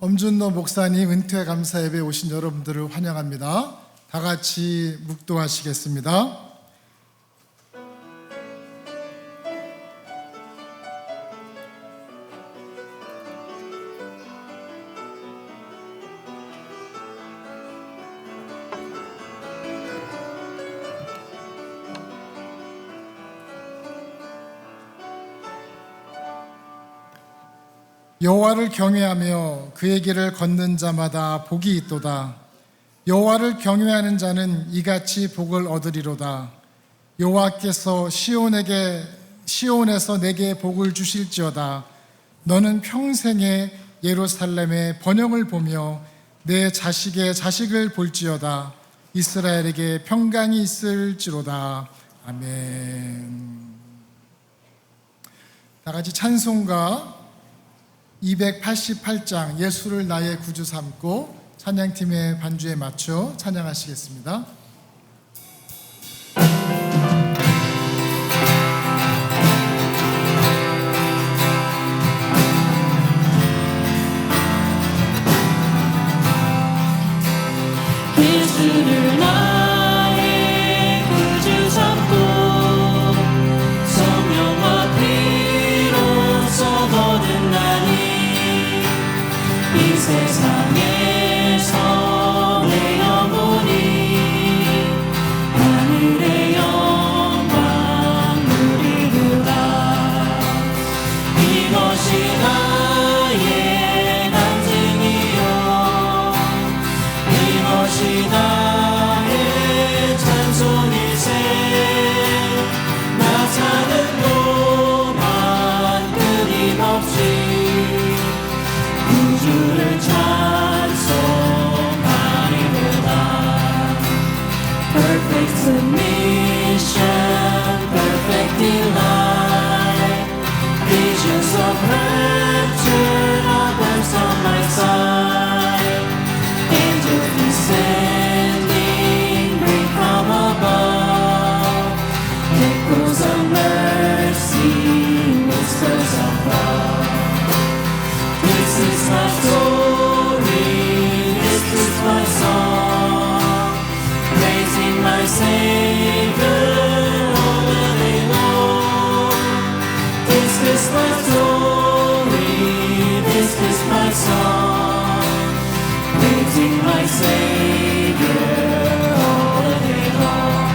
엄준노 목사님 은퇴 감사 예배에 오신 여러분들을 환영합니다. 다 같이 묵도하시겠습니다. 여호와를 경외하며 그의 길을 걷는 자마다 복이 있도다. 여호와를 경외하는 자는 이같이 복을 얻으리로다. 여호와께서 시온에서 내게 복을 주실지어다. 너는 평생에 예루살렘의 번영을 보며 내 자식의 자식을 볼지어다. 이스라엘에게 평강이 있을지로다. 아멘. 다 같이 찬송가 288장 예수를 나의 구주 삼고 찬양팀의 반주에 맞춰 찬양하시겠습니다. 예수를 나의 구주 삼고 성령과 피로써 거듭 나니 이 세상에서 내 영혼이 하늘의 영광 누리리라. 이것이 나의 간증이요 이것이 나의 찬송일세. 나 사는 동안 끊임없이 구주를 찬송하리로다. Perfect submission, perfect delight, visions of rapture are burst on my sight. Angels descending, bring from above, echoes of mercy, whispers of love. This is my story, this is my song, praising my Savior all the day long. This is my story, this is my song, praising my Savior all the day long.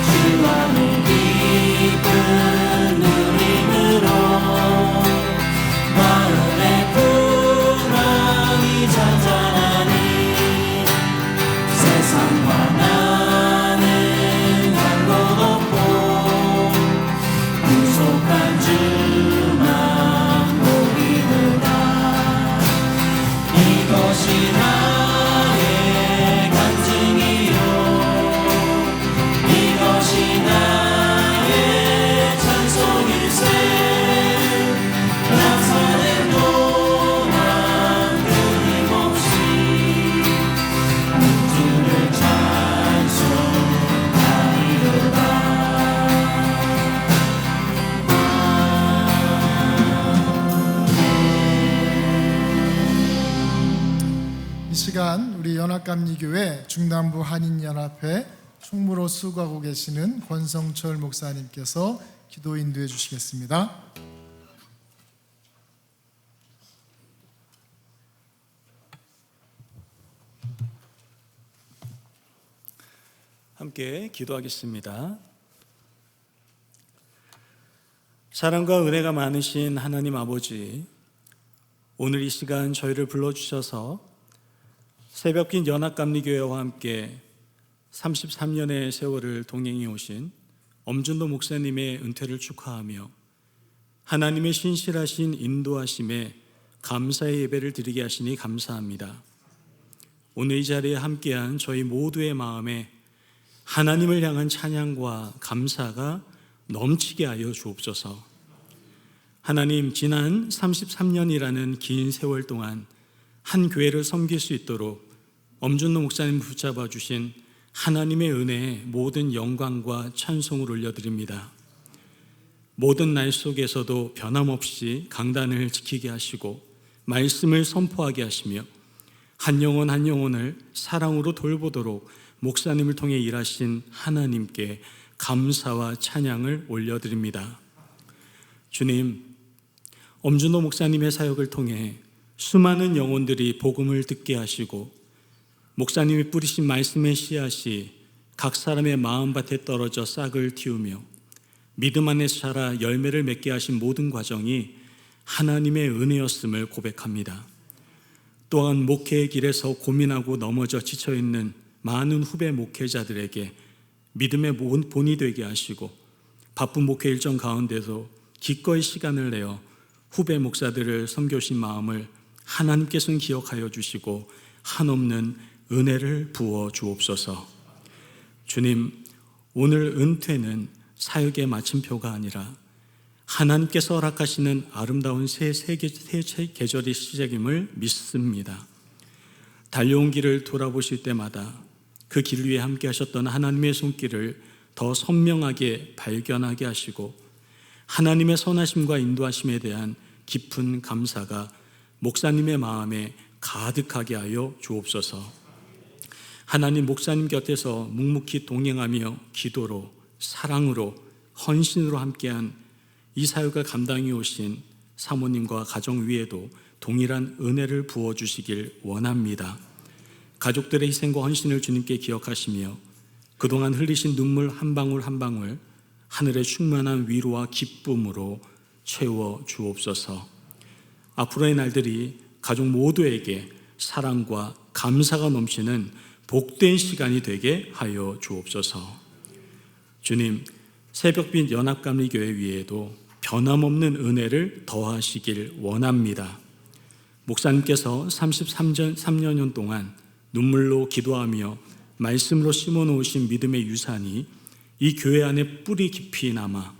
주 안을 깊은 누림으로 마음의 풍랑이 잔잔하니 세상과 나는 한 곳 없고 구속한 주만 보이노라. 이것이 나의 간증이요 이것이 나의 찬송일세. 나 사는 동안 끊임없이 구주를 찬송하리로다. 연합감리교회 중남부 한인연합회 총무로 수고하고 계시는 권성철 목사님께서 기도 인도해 주시겠습니다. 함께 기도하겠습니다. 사랑과 은혜가 많으신 하나님 아버지, 오늘 이 시간 저희를 불러주셔서 새벽빛 연합감리교회와 함께 33년의 세월을 동행해 오신 엄준도 목사님의 은퇴를 축하하며 하나님의 신실하신 인도하심에 감사의 예배를 드리게 하시니 감사합니다. 오늘 이 자리에 함께한 저희 모두의 마음에 하나님을 향한 찬양과 감사가 넘치게 하여 주옵소서. 하나님, 지난 33년이라는 긴 세월 동안 한 교회를 섬길 수 있도록 엄준도 목사님 붙잡아 주신 하나님의 은혜에 모든 영광과 찬송을 올려드립니다. 모든 날 속에서도 변함없이 강단을 지키게 하시고 말씀을 선포하게 하시며 한 영혼 한 영혼을 사랑으로 돌보도록 목사님을 통해 일하신 하나님께 감사와 찬양을 올려드립니다. 주님, 엄준호 목사님의 사역을 통해 수많은 영혼들이 복음을 듣게 하시고 목사님이 뿌리신 말씀의 씨앗이 각 사람의 마음밭에 떨어져 싹을 틔우며 믿음 안에서 자라 열매를 맺게 하신 모든 과정이 하나님의 은혜였음을 고백합니다. 또한 목회의 길에서 고민하고 넘어져 지쳐있는 많은 후배 목회자들에게 믿음의 본이 되게 하시고 바쁜 목회 일정 가운데서 기꺼이 시간을 내어 후배 목사들을 섬겨주신 마음을 하나님께서는 기억하여 주시고 한없는 은혜를 부어 주옵소서. 주님, 오늘 은퇴는 사역의 마침표가 아니라 하나님께서 허락하시는 아름다운 새 계절의 시작임을 믿습니다. 달려온 길을 돌아보실 때마다 그 길 위에 함께 하셨던 하나님의 손길을 더 선명하게 발견하게 하시고 하나님의 선하심과 인도하심에 대한 깊은 감사가 목사님의 마음에 가득하게 하여 주옵소서. 하나님, 목사님 곁에서 묵묵히 동행하며 기도로 사랑으로 헌신으로 함께한 이 사역을 감당해 오신 사모님과 가정 위에도 동일한 은혜를 부어주시길 원합니다. 가족들의 희생과 헌신을 주님께 기억하시며 그동안 흘리신 눈물 한 방울 한 방울 하늘의 충만한 위로와 기쁨으로 채워 주옵소서. 앞으로의 날들이 가족 모두에게 사랑과 감사가 넘치는 복된 시간이 되게 하여 주옵소서. 주님, 새벽빛 연합감리교회 위에도 변함없는 은혜를 더하시길 원합니다. 목사님께서 33년 동안 눈물로 기도하며 말씀으로 심어놓으신 믿음의 유산이 이 교회 안에 뿌리 깊이 남아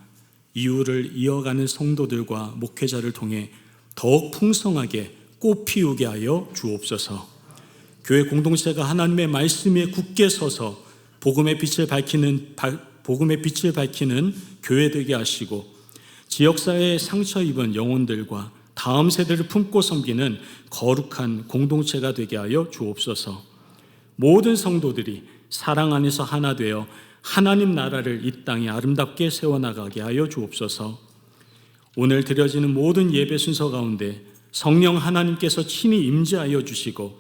이후를 이어가는 성도들과 목회자를 통해 더욱 풍성하게 꽃 피우게 하여 주옵소서. 교회 공동체가 하나님의 말씀 위에 굳게 서서 복음의 빛을 밝히는 교회 되게 하시고 지역사회에 상처 입은 영혼들과 다음 세대를 품고 섬기는 거룩한 공동체가 되게 하여 주옵소서. 모든 성도들이 사랑 안에서 하나 되어 하나님 나라를 이 땅에 아름답게 세워나가게 하여 주옵소서. 오늘 드려지는 모든 예배 순서 가운데 성령 하나님께서 친히 임재하여 주시고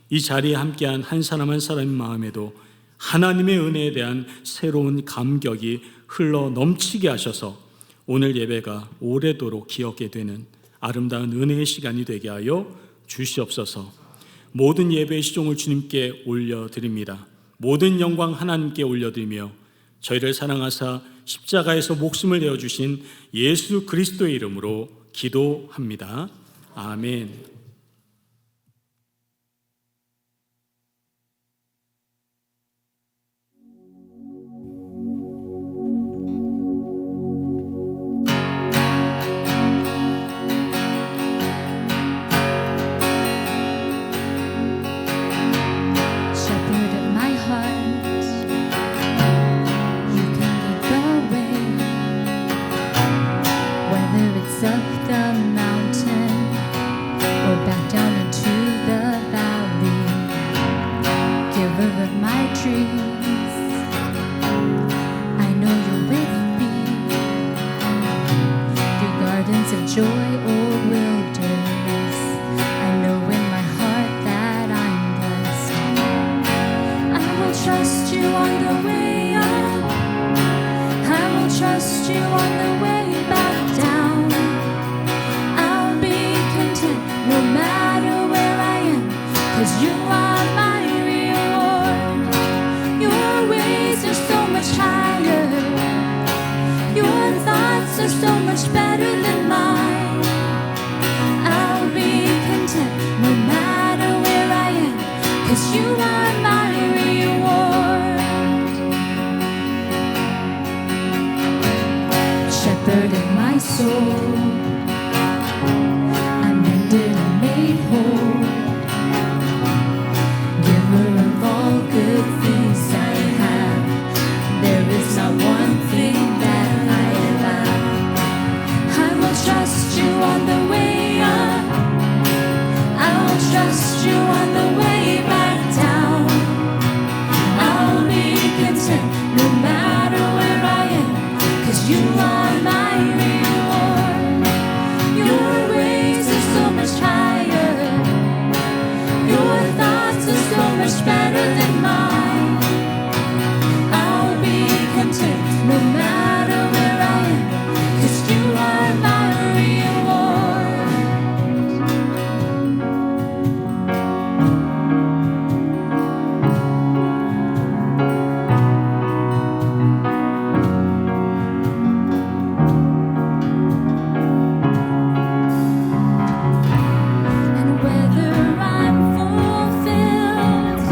이 자리에 함께한 한 사람 한 사람의 마음에도 하나님의 은혜에 대한 새로운 감격이 흘러 넘치게 하셔서 오늘 예배가 오래도록 기억게 되는 아름다운 은혜의 시간이 되게 하여 주시옵소서. 모든 예배의 시종을 주님께 올려드립니다. 모든 영광 하나님께 올려드리며 저희를 사랑하사 십자가에서 목숨을 내어주신 예수 그리스도의 이름으로 기도합니다. 아멘. Up the mountain or my dreams. I know you're with me. Through gardens of joy or wilderness, I know in my heart that I'm blessed. I will trust you on the way up. I will trust you on the way back down. I'll be content no matter where I am, 'cause you are my reward. Your ways are so much higher. Your thoughts are so much better than mine. I'll be content no matter where I am, 'cause you are my reward. Shepherd of my soul, I'm mended and made whole. Giver of all good things I have, there is not one thing that I lack. I will trust you on the way up. I will trust you on the way back down. I'll be content no matter where I am, 'cause you are my reward. Your ways are so much higher. Your thoughts are so much better than mine. I'll be content no matter where I am, 'cause you are my reward. And whether I'm fulfilled,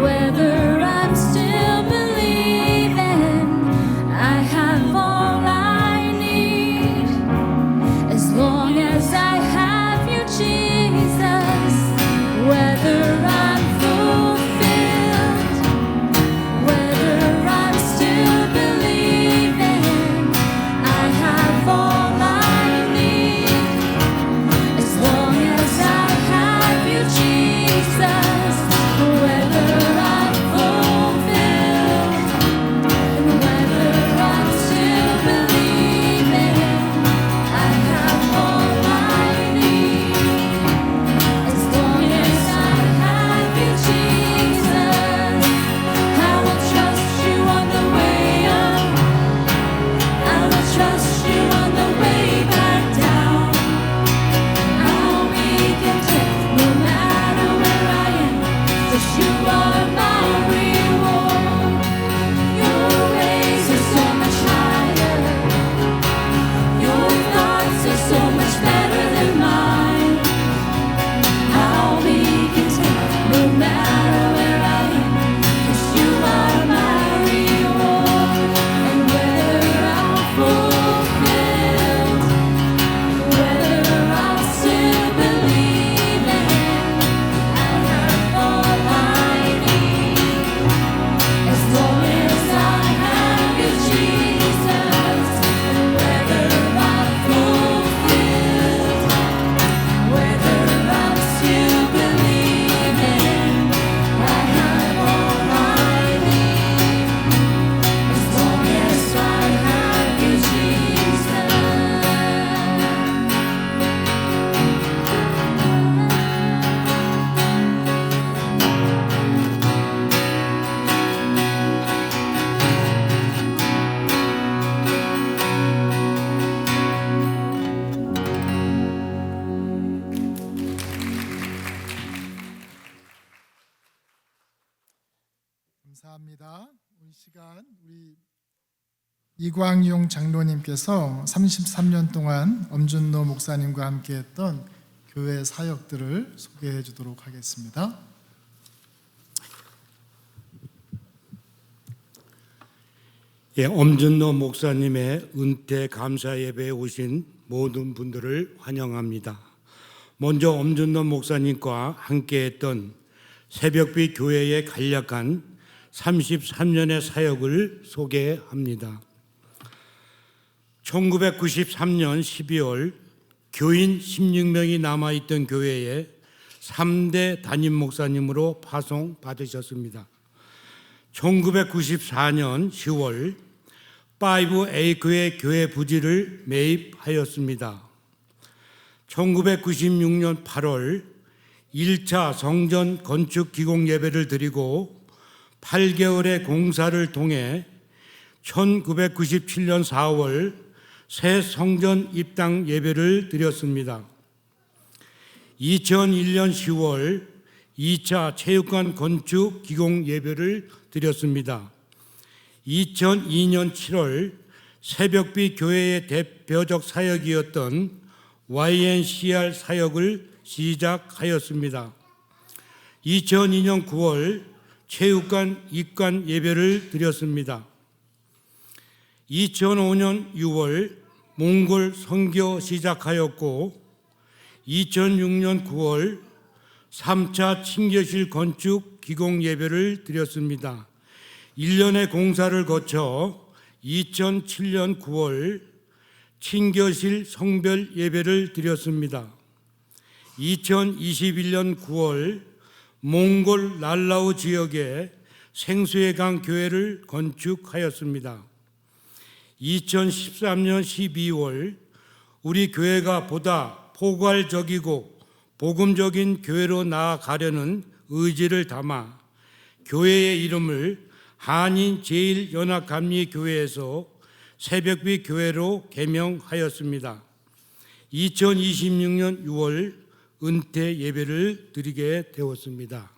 whether I'm still believing, I have all I need. As long as I have you, Jesus. Whether I'm fulfilled, whether I'm still believing, I have all I need. As long as I have you, Jesus. Whether I'm fulfilled, whether I'm still believing, I have all I need. As long as I have you, Jesus. I will trust you on the way up. I will trust you on the way back down. I'll be content no matter where I am, 'cause you are my reward. Your ways are so much higher. Your thoughts are so much better than mine. I'll be content no matter where I am, 'cause you are my reward. And whether I'm fulfilled, whether I'm still believing, I have all I need. As long as I have you, Jesus. Whether I'm fulfilled, whether I'm still believing, I have all I need. As long as I have you, Jesus. 감사합니다. 이 시간 우리 이광용 장로님께서 33년 동안 엄준노 목사님과 함께했던 교회 사역들을 소개해 주도록 하겠습니다. 예, 엄준노 목사님의 은퇴 감사 예배에 오신 모든 분들을 환영합니다. 먼저 엄준노 목사님과 함께했던 새벽비 교회의 간략한 33년의 사역을 소개합니다. 1993년 12월 교인 16명이 남아있던 교회에 3대 담임 목사님으로 파송받으셨습니다. 1994년 10월 5A교회 교회 부지를 매입하였습니다. 1996년 8월 1차 성전 건축 기공 예배를 드리고 8개월의 공사를 통해 1997년 4월 새 성전 입당 예배를 드렸습니다. 2001년 10월 2차 체육관 건축 기공 예배를 드렸습니다. 2002년 7월 새벽비 교회의 대표적 사역이었던 YNCR 사역을 시작하였습니다. 2002년 9월 체육관 입관 예배를 드렸습니다. 2005년 6월 몽골 선교 시작하였고 2006년 9월 3차 친교실 건축 기공 예배를 드렸습니다. 1년의 공사를 거쳐 2007년 9월 친교실 성별 예배를 드렸습니다. 2021년 9월 몽골 랄라우 지역에 생수의 강 교회를 건축하였습니다. 2013년 12월 우리 교회가 보다 포괄적이고 복음적인 교회로 나아가려는 의지를 담아 교회의 이름을 한인제일연합감리교회에서 새벽비 교회로 개명하였습니다. 2026년 6월 은퇴 예배를 드리게 되었습니다.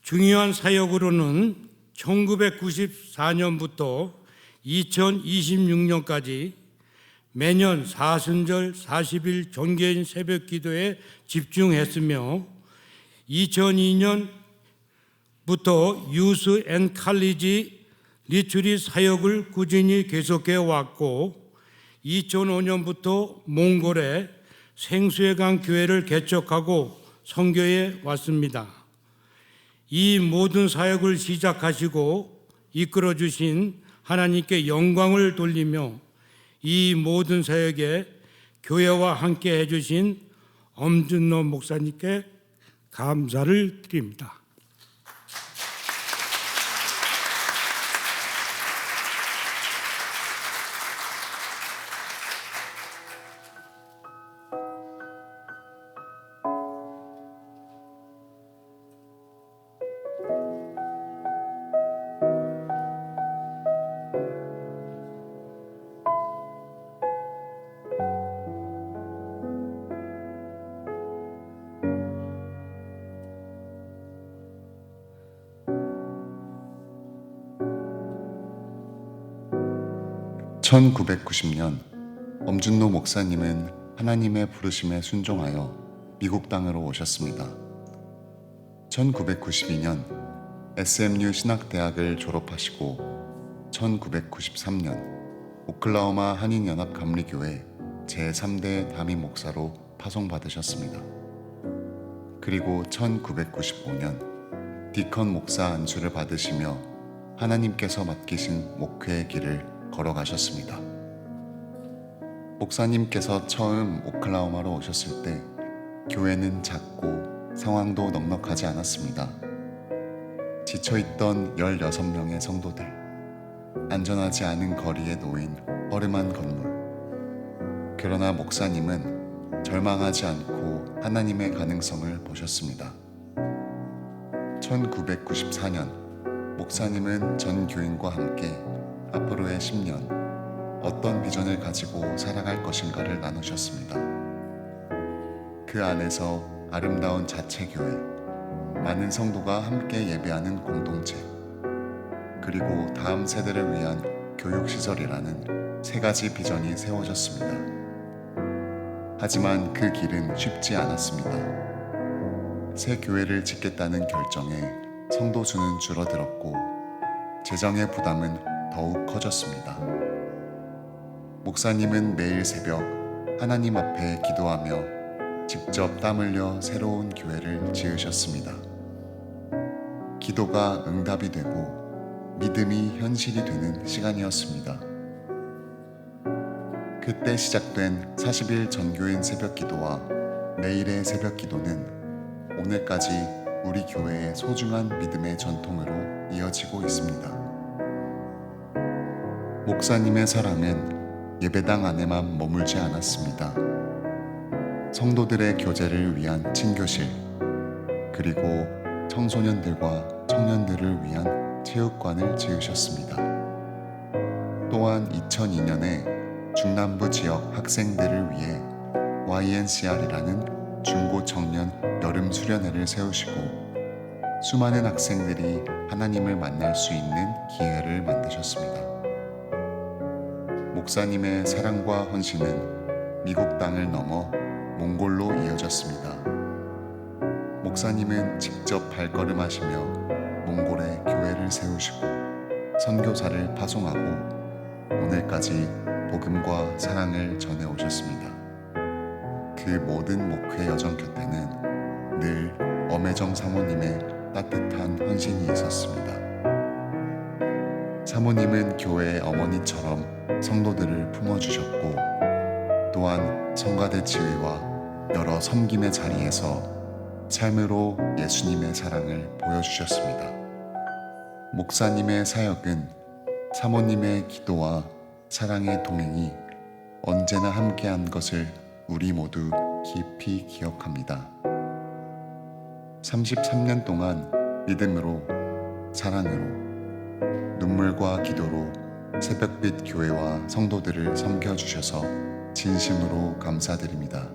중요한 사역으로는 1994년부터 2026년까지 매년 사순절 40일 종교인 새벽 기도에 집중했으며 2002년부터 유스 앤 칼리지 리트릿 사역을 꾸준히 계속해 왔고 2005년부터 몽골에 생수의 강 교회를 개척하고 선교해 왔습니다. 이 모든 사역을 시작하시고 이끌어 주신 하나님께 영광을 돌리며 이 모든 사역에 교회와 함께 해주신 엄준노 목사님께 감사를 드립니다. (1990년) 엄준노 목사님은 하나님의 부르심에 순종하여 미국 땅으로 오셨습니다. 1992년 SMU 신학대학을 졸업하시고 1993년 오클라호마 한인연합감리교회 제3대 담임 목사로 파송받으셨습니다. 그리고 1995년 디컨 목사 안수를 받으시며 하나님께서 맡기신 목회의 길을 걸어가셨습니다. 목사님께서 처음 오클라호마로 오셨을 때 교회는 작고 상황도 넉넉하지 않았습니다. 지쳐있던 16명의 성도들, 안전하지 않은 거리에 놓인 허름한 건물. 그러나 목사님은 절망하지 않고 하나님의 가능성을 보셨습니다. 1994년 목사님은 전 교인과 함께 앞으로의 10년 어떤 비전을 가지고 살아갈 것인가를 나누셨습니다. 그 안에서 아름다운 자체교회, 많은 성도가 함께 예배하는 공동체, 그리고 다음 세대를 위한 교육시설이라는 세 가지 비전이 세워졌습니다. 하지만 그 길은 쉽지 않았습니다. 새 교회를 짓겠다는 결정에 성도 수는 줄어들었고 재정의 부담은 더욱 커졌습니다. 목사님은 매일 새벽 하나님 앞에 기도하며 직접 땀 흘려 새로운 교회를 지으셨습니다. 기도가 응답이 되고 믿음이 현실이 되는 시간이었습니다. 그때 시작된 40일 전교인 새벽 기도와 매일의 새벽 기도는 오늘까지 우리 교회의 소중한 믿음의 전통으로 이어져 이어지고 있습니다. 목사님의 사랑은 예배당 안에만 머물지 않았습니다. 성도들의 교제를 위한 친교실, 그리고 청소년들과 청년들을 위한 체육관을 지으셨습니다. 또한 2002년에 중남부 지역 학생들을 위해 YNCR이라는 중고 청년 여름 수련회를 세우시고 수많은 학생들이 하나님을 만날 수 있는 기회를 만드셨습니다. 목사님의 사랑과 헌신은 미국 땅을 넘어 몽골로 이어졌습니다. 목사님은 직접 발걸음하시며 몽골에 교회를 세우시고 선교사를 파송하고 오늘까지 복음과 사랑을 전해 오셨습니다. 그 모든 목회 여정 곁에는 늘 엄혜정 사모님의 따뜻한 헌신이 있었습니다. 사모님은 교회의 어머니처럼 성도들을 품어주셨고 또한 성가대 지휘와 여러 섬김의 자리에서 삶으로 예수님의 사랑을 보여주셨습니다. 목사님의 사역은 사모님의 기도와 사랑의 동행이 언제나 함께한 것을 우리 모두 깊이 기억합니다. 33년 동안 믿음으로, 사랑으로, 눈물과 기도로 새벽빛 교회와 성도들을 섬겨주셔서 진심으로 감사드립니다.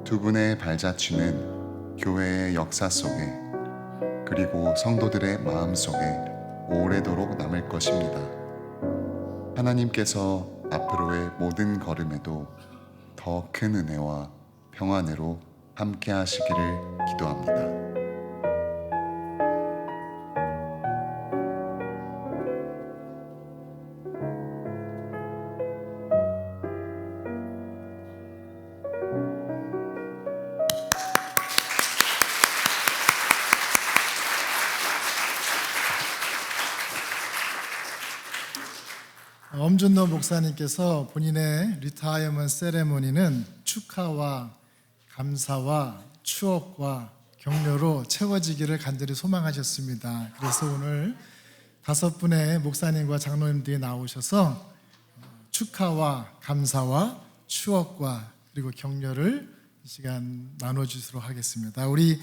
두 분의 발자취는 교회의 역사 속에 그리고 성도들의 마음 속에 오래도록 남을 것입니다. 하나님께서 앞으로의 모든 걸음에도 더 큰 은혜와 평안으로 함께 하시기를 기도합니다. 엄준노 목사님께서 본인의 리타이어먼트 세레모니는 축하와 감사와 추억과 격려로 채워지기를 간절히 소망하셨습니다. 그래서 오늘 5분의 목사님과 장로님들이 나오셔서 축하와 감사와 추억과 그리고 격려를 이 시간 나눠주도록 하겠습니다. 우리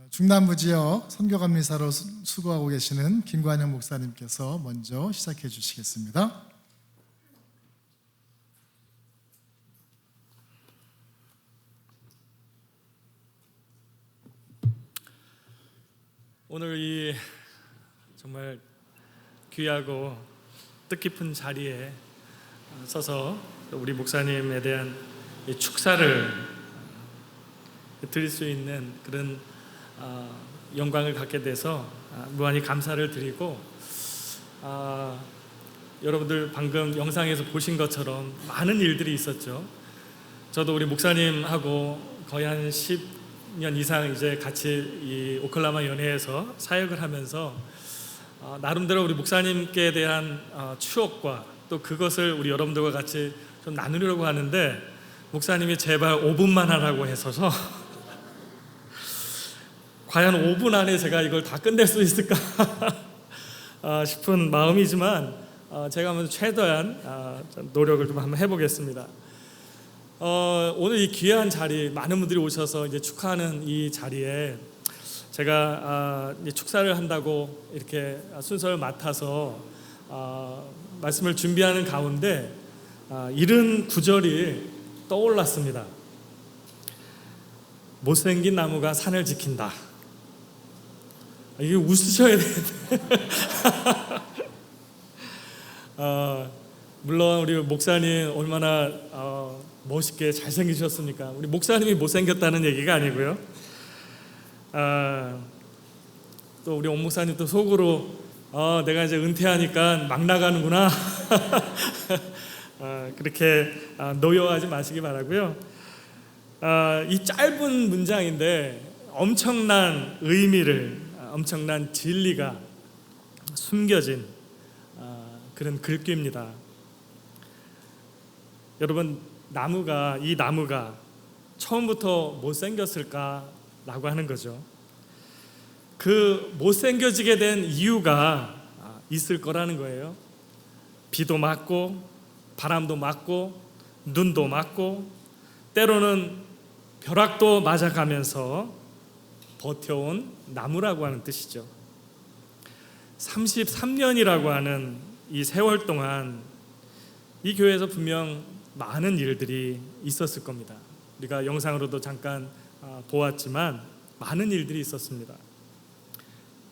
중남부 지역 선교감리사로 수고하고 계시는 김관영 목사님께서 먼저 시작해 주시겠습니다. 오늘 이 정말 귀하고 뜻깊은 자리에 서서 우리 목사님에 대한 축사를 드릴 수 있는 그런 영광을 갖게 돼서 무한히 감사를 드리고, 여러분들 방금 영상에서 보신 것처럼 많은 일들이 있었죠. 저도 우리 목사님하고 거의 한 10년 이상 이제 같이 이 오클라마 연회에서 사역을 하면서 나름대로 우리 목사님께 대한 추억과 또 그것을 우리 여러분들과 같이 좀 나누려고 하는데, 목사님이 제발 5분만 하라고 했어서 과연 5분 안에 제가 이걸 다 끝낼 수 있을까 싶은 마음이지만 제가 한번 최대한 노력을 좀 한번 해보겠습니다. 오늘 이 귀한 자리, 많은 분들이 오셔서 이제 축하하는 이 자리에 제가 이제 축사를 한다고 이렇게 순서를 맡아서 말씀을 준비하는 가운데 이런 구절이 떠올랐습니다. 못생긴 나무가 산을 지킨다. 이게 웃으셔야 되는데 물론 우리 목사님 얼마나 멋있게 잘생기셨습니까? 우리 목사님이 못생겼다는 얘기가 아니고요. 또 우리 온 목사님도 속으로 내가 이제 은퇴하니까 막 나가는구나 그렇게 노여워하지 마시기 바라고요. 이 짧은 문장인데 엄청난 의미를, 엄청난 진리가 숨겨진 그런 글귀입니다. 여러분, 이 나무가 처음부터 못생겼을까라고 하는 거죠. 그 못생겨지게 된 이유가 있을 거라는 거예요. 비도 맞고 바람도 맞고 눈도 맞고 때로는 벼락도 맞아가면서 버텨온 나무라고 하는 뜻이죠. 33년이라고 하는 이 세월 동안 이 교회에서 분명 많은 일들이 있었을 겁니다. 우리가 영상으로도 잠깐 보았지만 많은 일들이 있었습니다.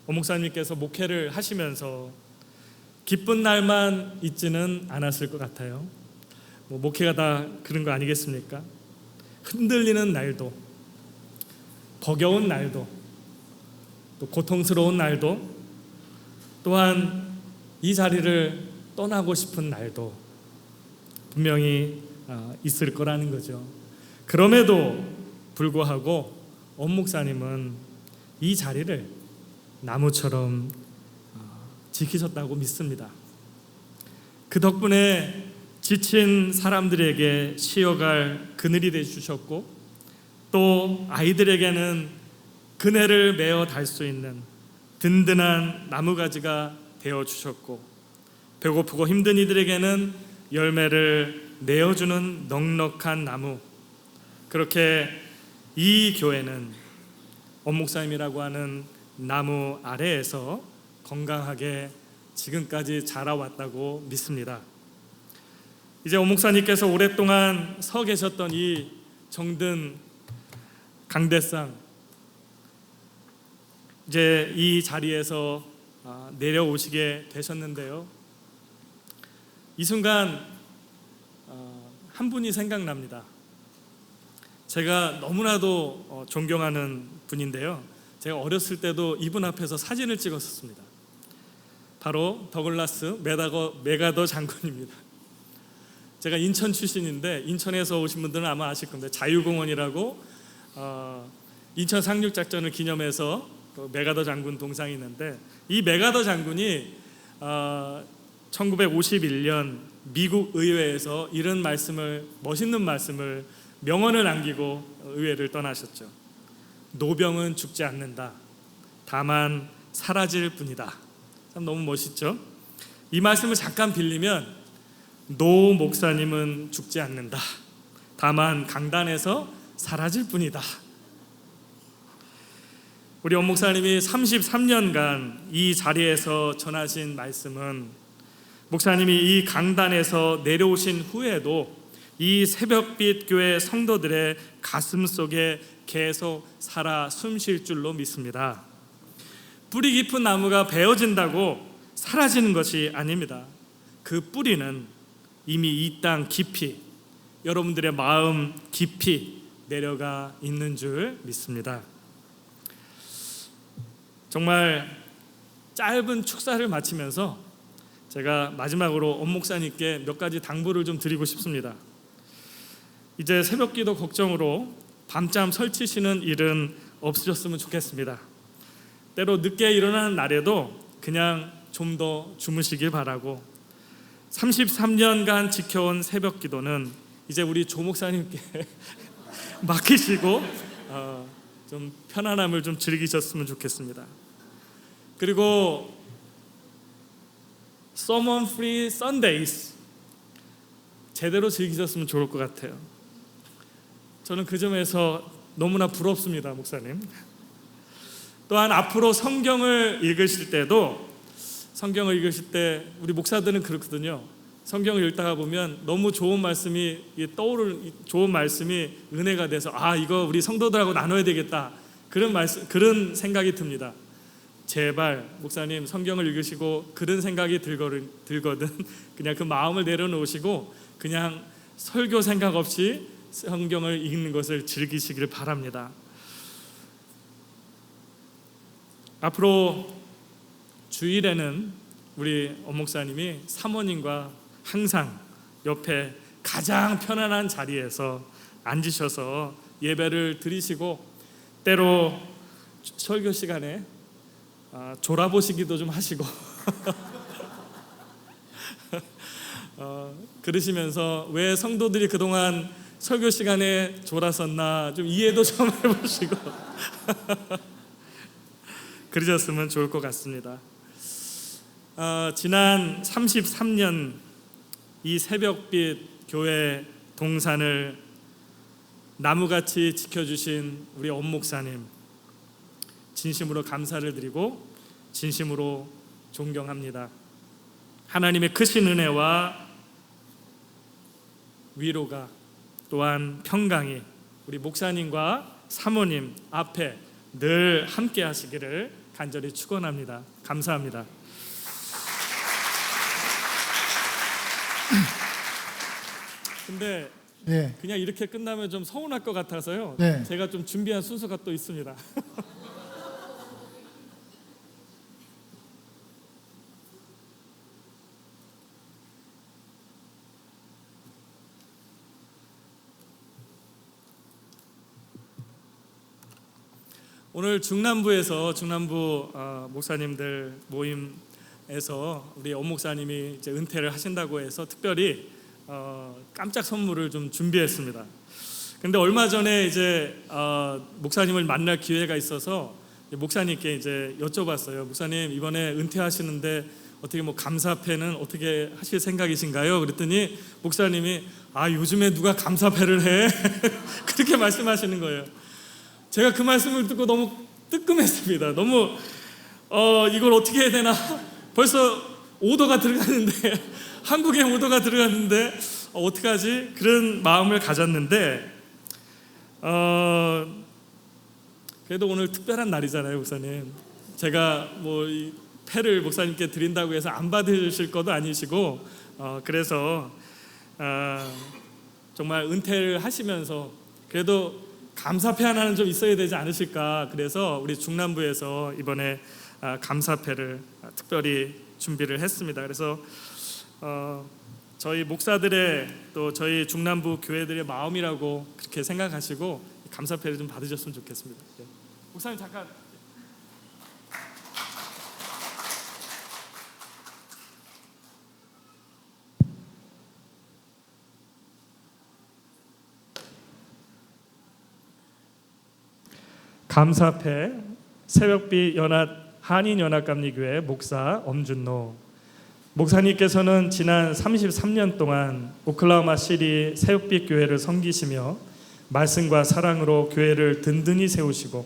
목사님께서 목회를 하시면서 기쁜 날만 있지는 않았을 것 같아요. 목회가 다 그런 거 아니겠습니까? 흔들리는 날도, 버거운 날도, 또 고통스러운 날도, 또한 이 자리를 떠나고 싶은 날도 분명히 있을 거라는 거죠. 그럼에도 불구하고 엄 목사님은 이 자리를 나무처럼 지키셨다고 믿습니다. 그 덕분에 지친 사람들에게 쉬어갈 그늘이 되주셨고, 또 아이들에게는 그네를 메어 달 수 있는 든든한 나무가지가 되어주셨고, 배고프고 힘든 이들에게는 열매를 내어주는 넉넉한 나무, 그렇게 이 교회는 엄 목사님이라고 하는 나무 아래에서 건강하게 지금까지 자라왔다고 믿습니다. 이제 엄 목사님께서 오랫동안 서 계셨던 이 정든 강대상, 이제 이 자리에서 내려오시게 되셨는데요. 이 순간 한 분이 생각납니다. 제가 너무나도 존경하는 분인데요. 제가 어렸을 때도 이분 앞에서 사진을 찍었었습니다. 바로 더글라스 메가더 장군입니다. 제가 인천 출신인데, 인천에서 오신 분들은 아마 아실 건데, 자유공원이라고 인천 상륙작전을 기념해서 메가더 장군 동상이 있는데, 이 메가더 장군이 1951년 미국 의회에서 이런 말씀을, 멋있는 말씀을, 명언을 남기고 의회를 떠나셨죠. 노병은 죽지 않는다. 다만 사라질 뿐이다. 참 너무 멋있죠? 이 말씀을 잠깐 빌리면, 노 목사님은 죽지 않는다. 다만 강단에서 사라질 뿐이다. 우리 엄 목사님이 33년간 이 자리에서 전하신 말씀은, 목사님이 이 강단에서 내려오신 후에도 이 새벽빛 교회 성도들의 가슴 속에 계속 살아 숨쉴 줄로 믿습니다. 뿌리 깊은 나무가 베어진다고 사라지는 것이 아닙니다. 그 뿌리는 이미 이 땅 깊이, 여러분들의 마음 깊이 내려가 있는 줄 믿습니다. 정말 짧은 축사를 마치면서 제가 마지막으로 엄 목사님께 몇 가지 당부를 좀 드리고 싶습니다. 이제 새벽기도 걱정으로 밤잠 설치시는 일은 없으셨으면 좋겠습니다. 때로 늦게 일어나는 날에도 그냥 좀 더 주무시길 바라고, 33년간 지켜온 새벽기도는 이제 우리 조 목사님께 맡기시고 좀 편안함을 좀 즐기셨으면 좋겠습니다. 그리고 Sermon Free Sundays 제대로 즐기셨으면 좋을 것 같아요. 저는 그 점에서 너무나 부럽습니다, 목사님. 또한 앞으로 성경을 읽으실 때도, 성경을 읽으실 때 우리 목사들은 그렇거든요. 성경을 읽다가 보면 너무 좋은 말씀이 떠오르는, 좋은 말씀이 은혜가 돼서 이거 우리 성도들하고 나눠야 되겠다, 그런 생각이 듭니다. 제발 목사님 성경을 읽으시고 그런 생각이 들거든 그냥 그 마음을 내려놓으시고 그냥 설교 생각 없이 성경을 읽는 것을 즐기시기를 바랍니다. 앞으로 주일에는 우리 엄 목사님이 사모님과 항상 옆에 가장 편안한 자리에서 앉으셔서 예배를 드리시고, 때로 설교 시간에 졸아보시기도 좀 하시고 그러시면서 왜 성도들이 그동안 설교 시간에 졸았었나 좀 이해도 좀 해보시고 그러셨으면 좋을 것 같습니다. 지난 33년 이 새벽빛 교회 동산을 나무같이 지켜주신 우리 엄 목사님, 진심으로 감사를 드리고 진심으로 존경합니다. 하나님의 크신 은혜와 위로가 또한 평강이 우리 목사님과 사모님 앞에 늘 함께 하시기를 간절히 축원합니다. 감사합니다. 근데 네. 그냥 이렇게 끝나면 좀 서운할 것 같아서요. 네. 제가 좀 준비한 순서가 또 있습니다. 오늘 중남부 목사님들 모임에서 우리 엄 목사님이 이제 은퇴를 하신다고 해서 특별히 깜짝 선물을 좀 준비했습니다. 근데 얼마 전에 이제 목사님을 만날 기회가 있어서 목사님께 이제 여쭤봤어요. 목사님 이번에 은퇴하시는데 어떻게 뭐 감사패는 어떻게 하실 생각이신가요? 그랬더니 목사님이 요즘에 누가 감사패를 해? 그렇게 말씀하시는 거예요. 제가 그 말씀을 듣고 너무 뜨끔했습니다. 너무 이걸 어떻게 해야 되나? 벌써 오더가 들어갔는데 한국에 오더가 들어갔는데 어떡하지? 그런 마음을 가졌는데 그래도 오늘 특별한 날이잖아요, 목사님. 제가 뭐 이 패를 목사님께 드린다고 해서 안 받으실 것도 아니시고 그래서 정말 은퇴를 하시면서 그래도 감사패 하나는 좀 있어야 되지 않으실까. 그래서 우리 중남부에서 이번에 감사패를 특별히 준비를 했습니다. 그래서 저희 목사들의 또 저희 중남부 교회들의 마음이라고 그렇게 생각하시고 감사패를 좀 받으셨으면 좋겠습니다. 네. 목사님 잠깐. 감사패 새벽빛 한인연합감리교회 목사 엄준노 목사님께서는 지난 33년 동안 오클라호마 시리 새벽빛 교회를 섬기시며 말씀과 사랑으로 교회를 든든히 세우시고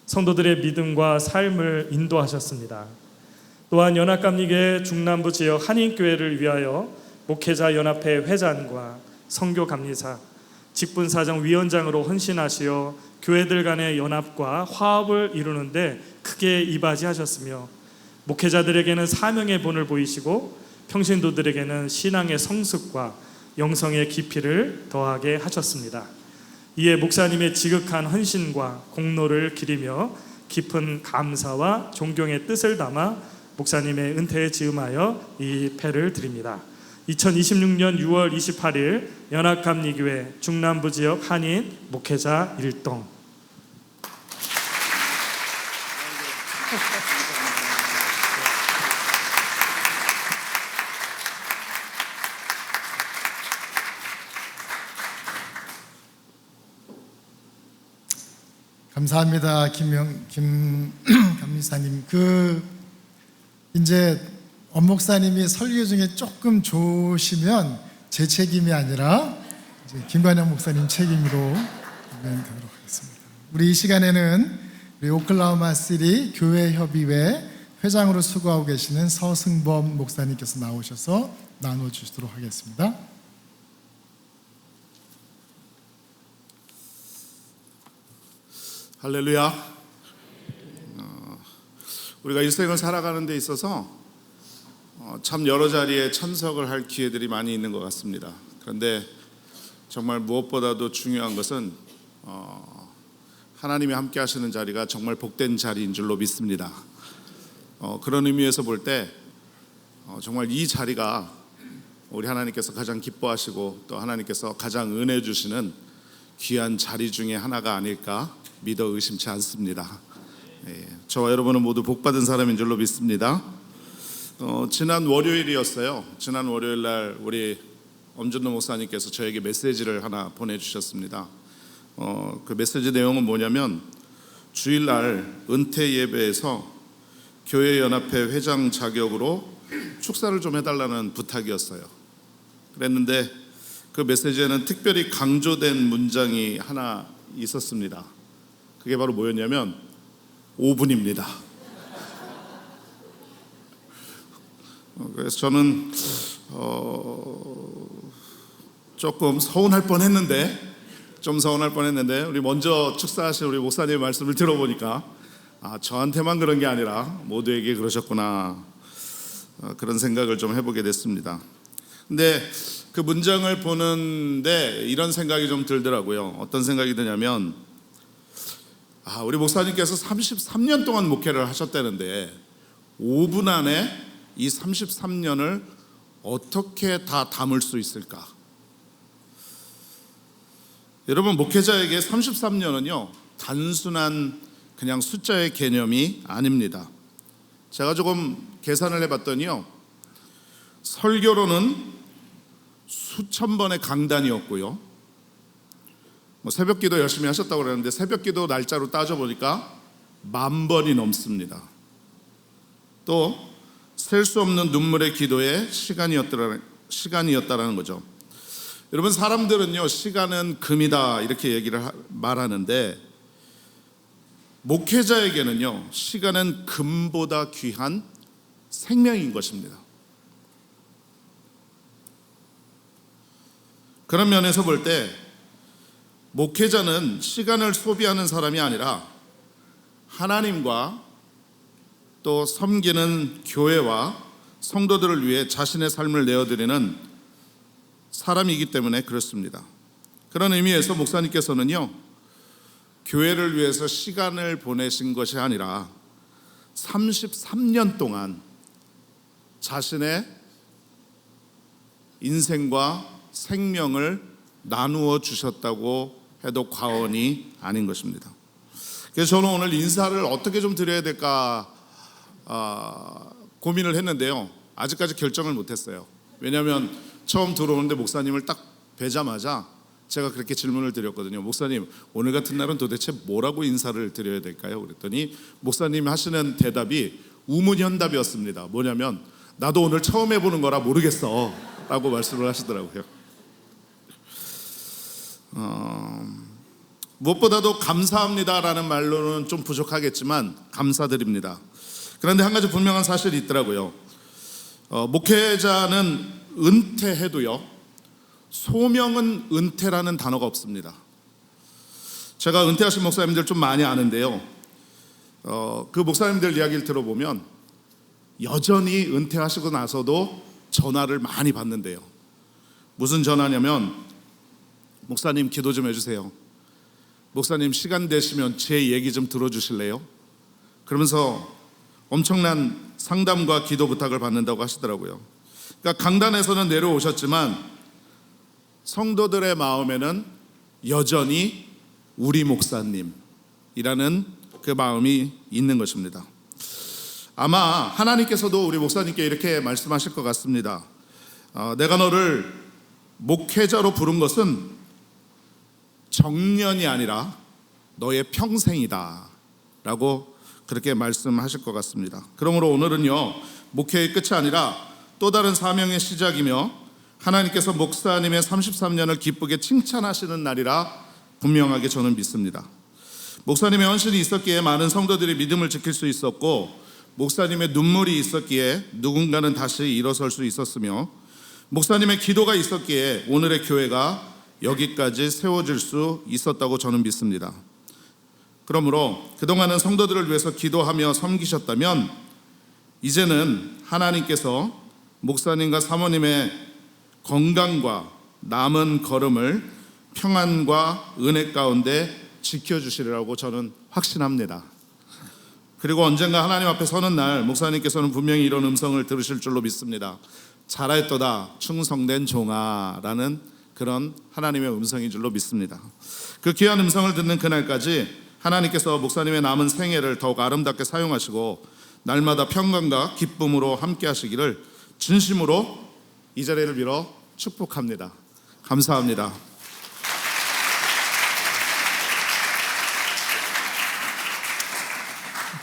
성도들의 믿음과 삶을 인도하셨습니다. 또한 연합감리교회 중남부 지역 한인교회를 위하여 목회자 연합회 회장과 선교감리사, 직분사정위원장으로 헌신하시어 교회들 간의 연합과 화합을 이루는데 크게 이바지하셨으며 목회자들에게는 사명의 본을 보이시고 평신도들에게는 신앙의 성숙과 영성의 깊이를 더하게 하셨습니다. 이에 목사님의 지극한 헌신과 공로를 기리며 깊은 감사와 존경의 뜻을 담아 목사님의 은퇴에 즈음하여 이 패를 드립니다. 2026년 6월 28일 연합감리교회 중남부 지역 한인 목회자 일동. 감사합니다, 김 감리사님. 이제 엄 목사님이 설교 중에 조금 좋으시면 제 책임이 아니라 이제 김관영 목사님 책임으로 진행되도록 하겠습니다. 우리 이 시간에는 우리 오클라호마 시리 교회 협의회 회장으로 수고하고 계시는 서승범 목사님께서 나오셔서 나눠주시도록 하겠습니다. 할렐루야. 우리가 일생을 살아가는 데 있어서 참 여러 자리에 참석을 할 기회들이 많이 있는 것 같습니다. 그런데 정말 무엇보다도 중요한 것은 하나님이 함께 하시는 자리가 정말 복된 자리인 줄로 믿습니다. 그런 의미에서 볼 때 정말 이 자리가 우리 하나님께서 가장 기뻐하시고 또 하나님께서 가장 은혜 주시는 귀한 자리 중에 하나가 아닐까 믿어 의심치 않습니다. 저와 여러분은 모두 복받은 사람인 줄로 믿습니다. 지난 월요일이었어요. 지난 월요일 날 우리 엄준노 목사님께서 저에게 메시지를 하나 보내주셨습니다. 그 메시지 내용은 뭐냐면 주일날 은퇴 예배에서 교회연합회 회장 자격으로 축사를 좀 해달라는 부탁이었어요. 그랬는데 그 메시지에는 특별히 강조된 문장이 하나 있었습니다. 그게 바로 뭐였냐면 5분입니다. 그래서 저는 조금 서운할 뻔했는데 우리 먼저 축사하신 우리 목사님의 말씀을 들어보니까 저한테만 그런 게 아니라 모두에게 그러셨구나, 그런 생각을 좀 해보게 됐습니다. 근데 그 문장을 보는데 이런 생각이 좀 들더라고요. 어떤 생각이 드냐면 우리 목사님께서 33년 동안 목회를 하셨다는데 5분 안에 이 33년을 어떻게 다 담을 수 있을까? 여러분, 목회자에게 33년은요 단순한 그냥 숫자의 개념이 아닙니다. 제가 조금 계산을 해봤더니요, 설교로는 수천 번의 강단이었고요, 새벽기도 열심히 하셨다고 그러는데 새벽기도 날짜로 따져보니까 10,000번이 넘습니다. 또 셀 수 없는 눈물의 기도의 시간이었다라는 거죠. 여러분, 사람들은요 시간은 금이다 이렇게 말하는데 목회자에게는요 시간은 금보다 귀한 생명인 것입니다. 그런 면에서 볼 때 목회자는 시간을 소비하는 사람이 아니라 하나님과 또 섬기는 교회와 성도들을 위해 자신의 삶을 내어드리는 사람이기 때문에 그렇습니다. 그런 의미에서 목사님께서는요 교회를 위해서 시간을 보내신 것이 아니라 33년 동안 자신의 인생과 생명을 나누어 주셨다고 해도 과언이 아닌 것입니다. 그래서 저는 오늘 인사를 어떻게 좀 드려야 될까 고민을 했는데요, 아직까지 결정을 못했어요. 왜냐하면 처음 들어오는데 목사님을 딱 뵈자마자 제가 그렇게 질문을 드렸거든요. 목사님, 오늘 같은 날은 도대체 뭐라고 인사를 드려야 될까요? 그랬더니 목사님이 하시는 대답이 우문현답이었습니다. 뭐냐면 나도 오늘 처음 해보는 거라 모르겠어 라고 말씀을 하시더라고요. 무엇보다도 감사합니다라는 말로는 좀 부족하겠지만 감사드립니다. 그런데 한 가지 분명한 사실이 있더라고요. 목회자는 은퇴해도요 소명은 은퇴라는 단어가 없습니다. 제가 은퇴하신 목사님들 좀 많이 아는데요, 그 목사님들 이야기를 들어보면 여전히 은퇴하시고 나서도 전화를 많이 받는데요. 무슨 전화냐면 목사님 기도 좀 해주세요. 목사님 시간 되시면 제 얘기 좀 들어주실래요? 그러면서 엄청난 상담과 기도 부탁을 받는다고 하시더라고요. 그러니까 강단에서는 내려오셨지만 성도들의 마음에는 여전히 우리 목사님이라는 그 마음이 있는 것입니다. 아마 하나님께서도 우리 목사님께 이렇게 말씀하실 것 같습니다. 내가 너를 목회자로 부른 것은 정년이 아니라 너의 평생이다 라고 그렇게 말씀하실 것 같습니다. 그러므로 오늘은요 목회의 끝이 아니라 또 다른 사명의 시작이며 하나님께서 목사님의 33년을 기쁘게 칭찬하시는 날이라 분명하게 저는 믿습니다. 목사님의 헌신이 있었기에 많은 성도들이 믿음을 지킬 수 있었고, 목사님의 눈물이 있었기에 누군가는 다시 일어설 수 있었으며, 목사님의 기도가 있었기에 오늘의 교회가 여기까지 세워질 수 있었다고 저는 믿습니다. 그러므로 그동안은 성도들을 위해서 기도하며 섬기셨다면 이제는 하나님께서 목사님과 사모님의 건강과 남은 걸음을 평안과 은혜 가운데 지켜주시리라고 저는 확신합니다. 그리고 언젠가 하나님 앞에 서는 날 목사님께서는 분명히 이런 음성을 들으실 줄로 믿습니다. 잘하였도다 충성된 종아 라는 그런 하나님의 음성인 줄로 믿습니다. 그 귀한 음성을 듣는 그날까지 하나님께서 목사님의 남은 생애를 더욱 아름답게 사용하시고 날마다 평강과 기쁨으로 함께 하시기를 진심으로 이 자리를 빌어 축복합니다. 감사합니다.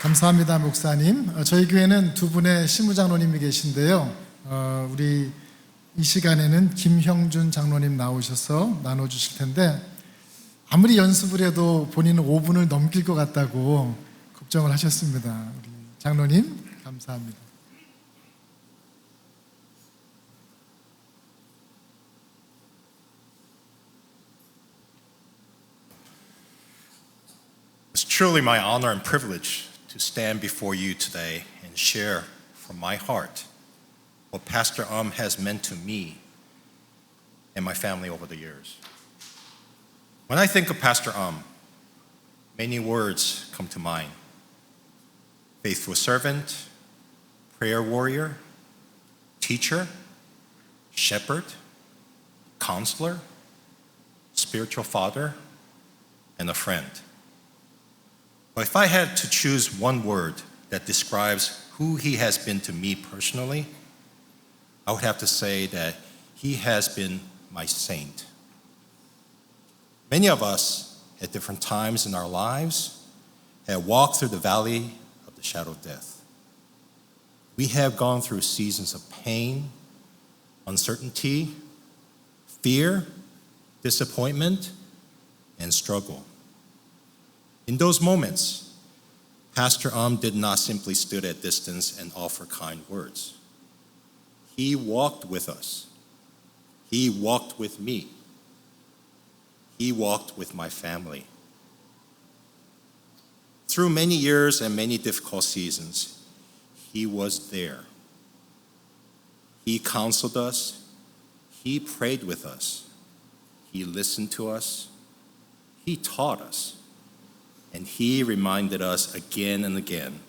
감사합니다, 목사님. 저희 교회는 두 분의 시무장로님이 계신데요. 우리 이 시간에는 김형준 장로님 나오셔서 나눠주실 텐데 아무리 연습을 해도 본인은 5분을 넘길 것 같다고 걱정을 하셨습니다. 우리 장로님, 감사합니다. It's truly my honor and privilege to stand before you today and share from my heart what Pastor has meant to me and my family over the years. When I think of Pastor many words come to mind. Faithful servant, prayer warrior, teacher, shepherd, counselor, spiritual father, and a friend. But if I had to choose one word that describes who he has been to me personally, I would have to say that he has been my saint. Many of us, at different times in our lives, have walked through the valley of the shadow of death. We have gone through seasons of pain, uncertainty, fear, disappointment, and struggle. In those moments, Pastor did not simply stood at distance and offer kind words. He walked with us. He walked with me. He walked with my family. Through many years and many difficult seasons, he was there. He counseled us. He prayed with us. He listened to us. He taught us. And he reminded us again and again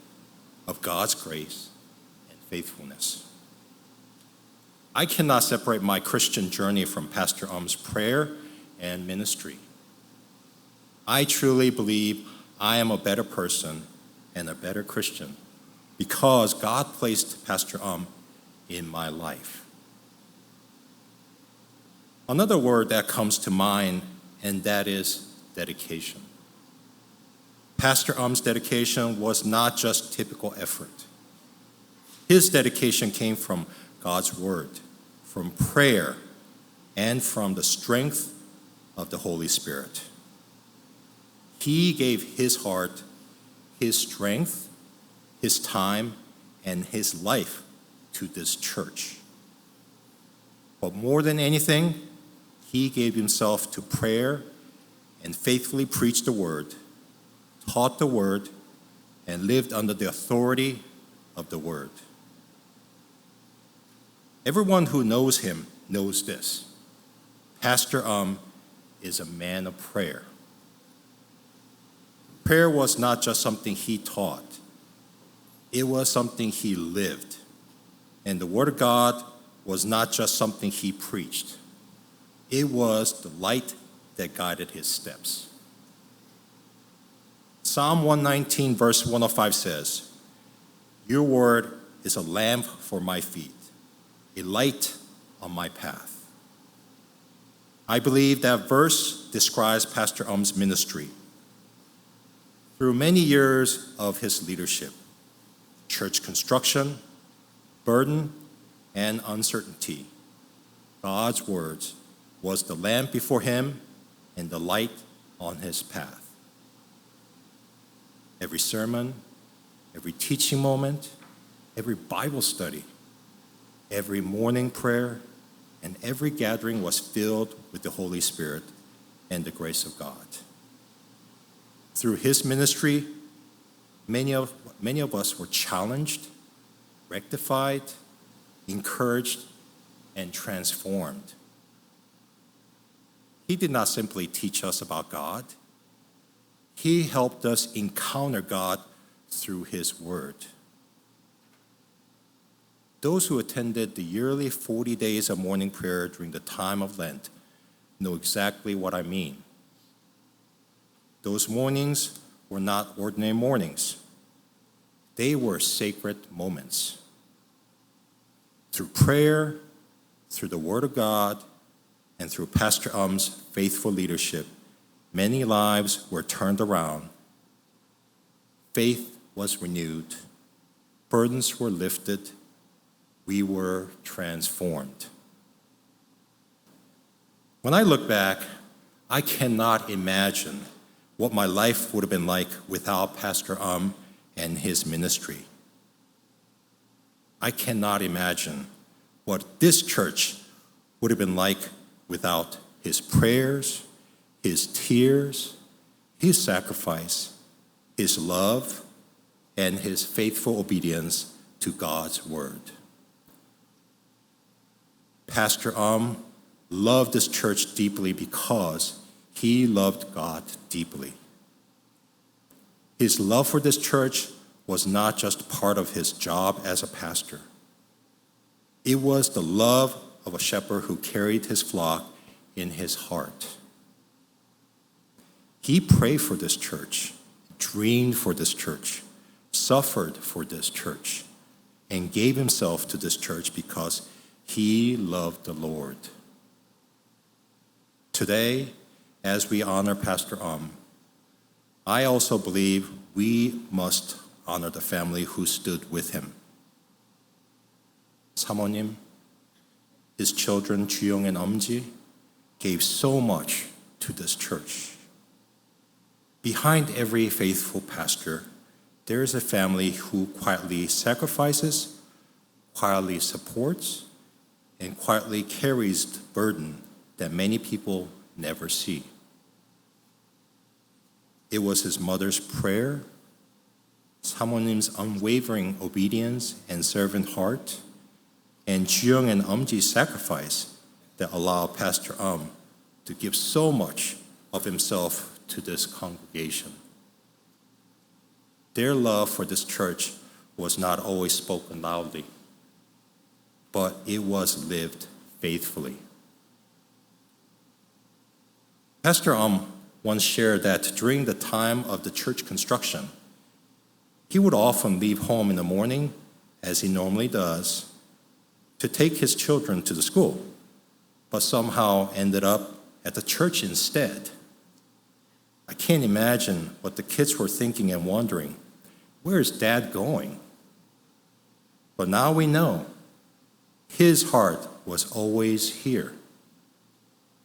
of God's grace and faithfulness. I cannot separate my Christian journey from Pastor prayer and ministry. I truly believe I am a better person and a better Christian because God placed Pastor in my life. Another word that comes to mind, and that is dedication. Pastor dedication was not just typical effort. His dedication came from God's word, from prayer, and from the strength of the Holy Spirit. He gave his heart, his strength, his time, and his life to this church. But more than anything, he gave himself to prayer and faithfully preached the word, taught the word, and lived under the authority of the word. Everyone who knows him knows this. Pastor is a man of prayer. Prayer was not just something he taught. It was something he lived. And the word of God was not just something he preached. It was the light that guided his steps. Psalm 119, verse 105 says, "Your word is a lamp for my feet, a light on my path." I believe that verse describes Pastor ministry. Through many years of his leadership, church construction, burden, and uncertainty, God's words was the lamp before him and the light on his path. Every sermon, every teaching moment, every Bible study, every morning prayer, and every gathering was filled with the Holy Spirit and the grace of God. Through his ministry, many of us were challenged, rectified, encouraged, and transformed. He did not simply teach us about God. He helped us encounter God through his word. Those who attended the yearly 40 days of morning prayer during the time of Lent know exactly what I mean. Those mornings were not ordinary mornings. They were sacred moments. Through prayer, through the Word of God, and through Pastor faithful leadership, many lives were turned around. Faith was renewed, burdens were lifted, we were transformed. When I look back, I cannot imagine what my life would have been like without Pastor and his ministry. I cannot imagine what this church would have been like without his prayers, his tears, his sacrifice, his love, and his faithful obedience to God's word. Pastor loved this church deeply because he loved God deeply. His love for this church was not just part of his job as a pastor. It was the love of a shepherd who carried his flock in his heart. He prayed for this church, dreamed for this church, suffered for this church, and gave himself to this church because he loved the Lord. Today, as we honor Pastor I also believe we must honor the family who stood with him. 사모님, his children 주영 and 엄지 gave so much to this church. Behind every faithful pastor, there is a family who quietly sacrifices, quietly supports, and quietly carries the burden that many people never see. It was his mother's prayer, 사모님's unwavering obedience and servant heart, and 주영 and 엄지's sacrifice that allowed Pastor to give so much of himself to this congregation. Their love for this church was not always spoken loudly, but it was lived faithfully. Pastor once shared that during the time of the church construction, he would often leave home in the morning, as he normally does, to take his children to the school, but somehow ended up at the church instead. I can't imagine what the kids were thinking and wondering, where is Dad going? But now we know his heart was always here.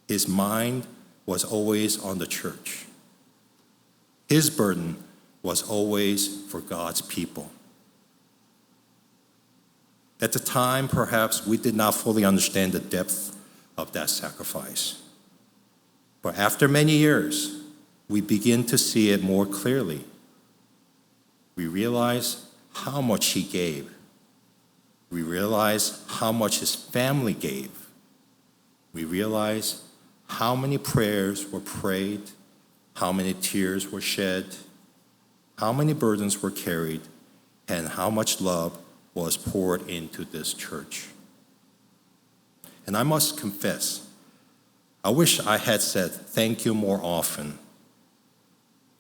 His mind was always on the church. His burden was always for God's people. At the time, perhaps we did not fully understand the depth of that sacrifice. But after many years, we begin to see it more clearly. We realize how much he gave. We realize how much his family gave. We realize how many prayers were prayed, how many tears were shed, how many burdens were carried, and how much love was poured into this church. And I must confess, I wish I had said thank you more often.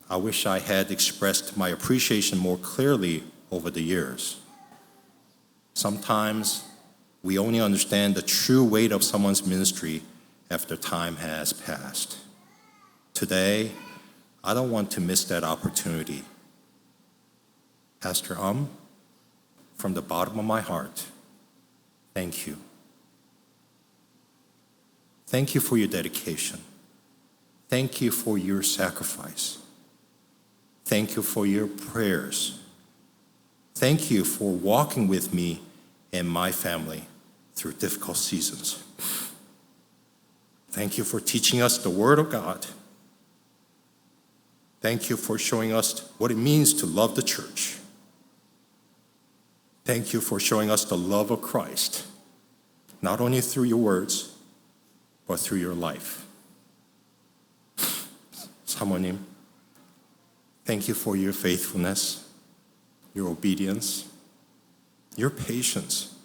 I wish I had expressed my appreciation more clearly over the years. Sometimes we only understand the true weight of someone's ministry after time has passed. Today, I don't want to miss that opportunity. Pastor from the bottom of my heart, thank you. Thank you for your dedication. Thank you for your sacrifice. Thank you for your prayers. Thank you for walking with me and my family through difficult seasons. Thank you for teaching us the Word of God. Thank you for showing us what it means to love the church. Thank you for showing us the love of Christ, not only through your words, but through your life. 사모님, thank you for your faithfulness, your obedience, your patience,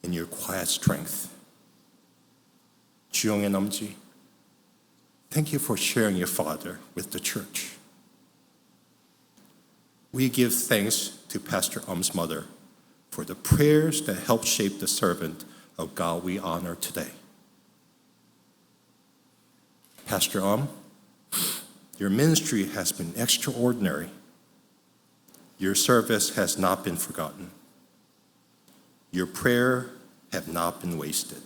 and your quiet strength. 주영 and 엄지, thank you for sharing your father with the church. We give thanks to Pastor mother for the prayers that helped shape the servant of God we honor today. Pastor your ministry has been extraordinary. Your service has not been forgotten. Your prayer have not been wasted.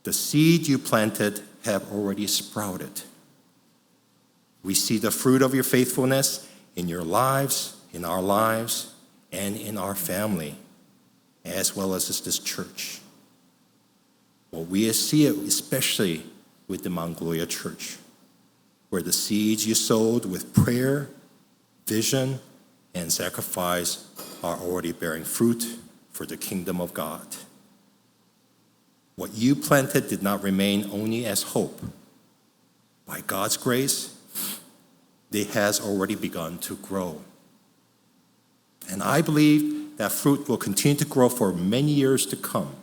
The seed you planted have already sprouted. We see the fruit of your faithfulness in your lives, in our lives, and in our family, as well as this church. Well, we see it especially with the Mount Gloria Church, where the seeds you sowed with prayer, vision, and sacrifice are already bearing fruit for the kingdom of God. What you planted did not remain only as hope. By God's grace, it has already begun to grow. And I believe that fruit will continue to grow for many years to come.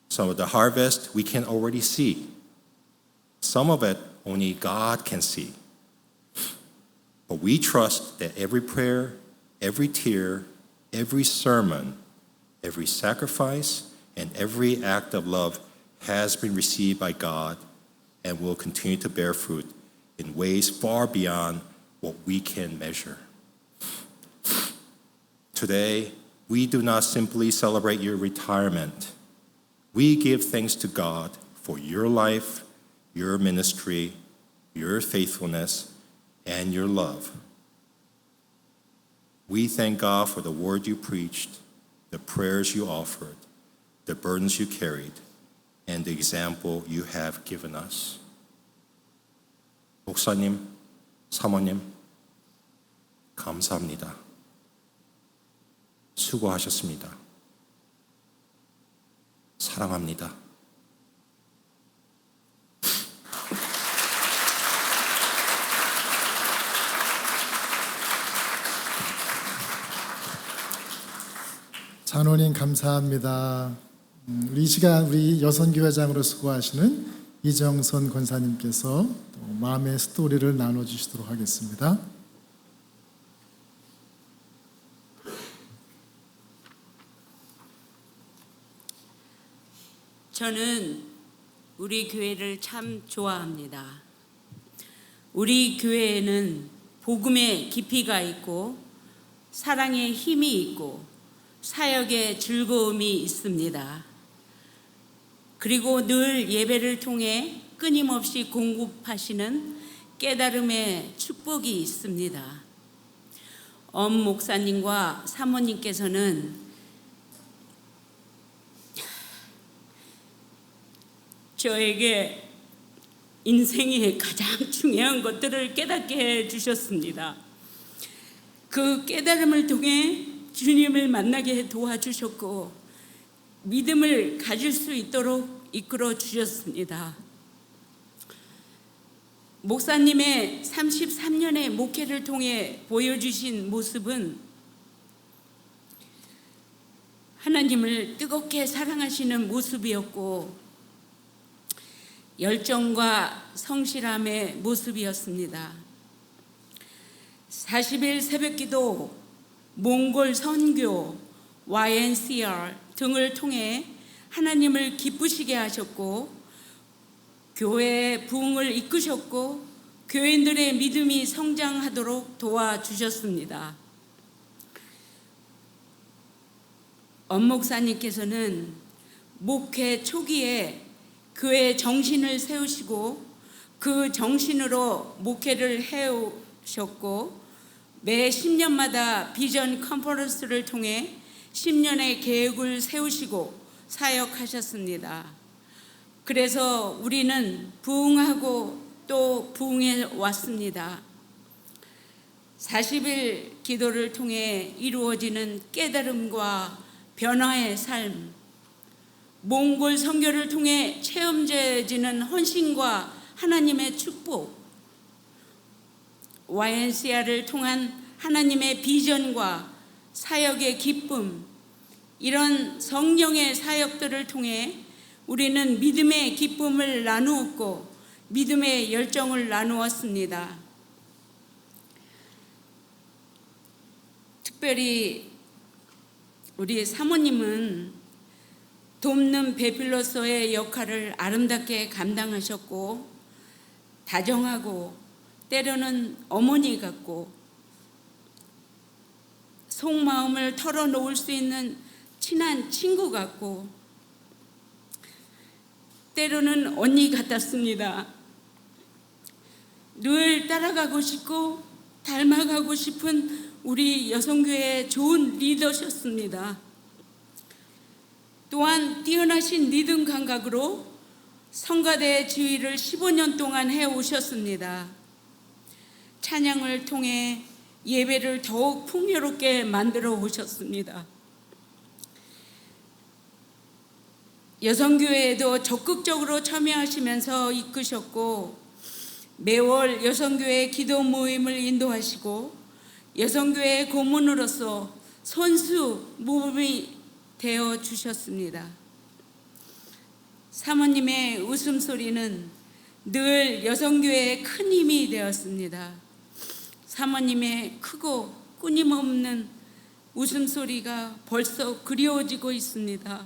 Some of the harvest we can already see. Some of it only God can see. But we trust that every prayer, every tear, every sermon, every sacrifice, and every act of love has been received by God and will continue to bear fruit in ways far beyond what we can measure. Today, we do not simply celebrate your retirement. We give thanks to God for your life, your ministry, your faithfulness, and your love. We thank God for the word you preached, the prayers you offered, the burdens you carried, and the example you have given us. 목사님, 사모님, 감사합니다. 수고하셨습니다. 사랑합니다. 장로님 감사합니다. 우리 이 시간 우리 여선교회장으로 수고하시는 이정선 권사님께서 또 마음의 스토리를 나눠주시도록 하겠습니다. 저는 우리 교회를 참 좋아합니다. 우리 교회에는 복음의 깊이가 있고 사랑의 힘이 있고 사역의 즐거움이 있습니다. 그리고 늘 예배를 통해 끊임없이 공급하시는 깨달음의 축복이 있습니다. 엄 목사님과 사모님께서는 저에게 인생의 가장 중요한 것들을 깨닫게 해주셨습니다. 그 깨달음을 통해 주님을 만나게 도와주셨고 믿음을 가질 수 있도록 이끌어 주셨습니다. 목사님의 33년의 목회를 통해 보여주신 모습은 하나님을 뜨겁게 사랑하시는 모습이었고 열정과 성실함의 모습이었습니다. 40일 새벽기도, 몽골 선교, YNCR 등을 통해 하나님을 기쁘시게 하셨고 교회의 부흥을 이끄셨고 교인들의 믿음이 성장하도록 도와주셨습니다. 엄 목사님께서는 목회 초기에 교회 정신을 세우시고 그 정신으로 목회를 해오셨고 매 10년마다 비전 컨퍼런스를 통해 10년의 계획을 세우시고 사역하셨습니다. 그래서 우리는 부흥하고 또 부흥해 왔습니다. 40일 기도를 통해 이루어지는 깨달음과 변화의 삶, 몽골 선교를 통해 체험되어지는 헌신과 하나님의 축복, YNCR을 통한 하나님의 비전과 사역의 기쁨, 이런 성령의 사역들을 통해 우리는 믿음의 기쁨을 나누었고 믿음의 열정을 나누었습니다. 특별히 우리 사모님은 돕는 배필로서의 역할을 아름답게 감당하셨고 다정하고 때로는 어머니 같고 속마음을 털어놓을 수 있는 친한 친구 같고 때로는 언니 같았습니다. 늘 따라가고 싶고 닮아가고 싶은 우리 여성교회의 좋은 리더셨습니다. 또한 뛰어나신 리듬 감각으로 성가대 지휘를 15년 동안 해오셨습니다. 찬양을 통해 예배를 더욱 풍요롭게 만들어 오셨습니다. 여성교회에도 적극적으로 참여하시면서 이끄셨고 매월 여성교회 기도 모임을 인도하시고 여성교회 고문으로서 손수 모범이 되어 주셨습니다. 사모님의 웃음소리는 늘 여성교회의 큰 힘이 되었습니다. 사모님의 크고 끊임없는 웃음소리가 벌써 그리워지고 있습니다.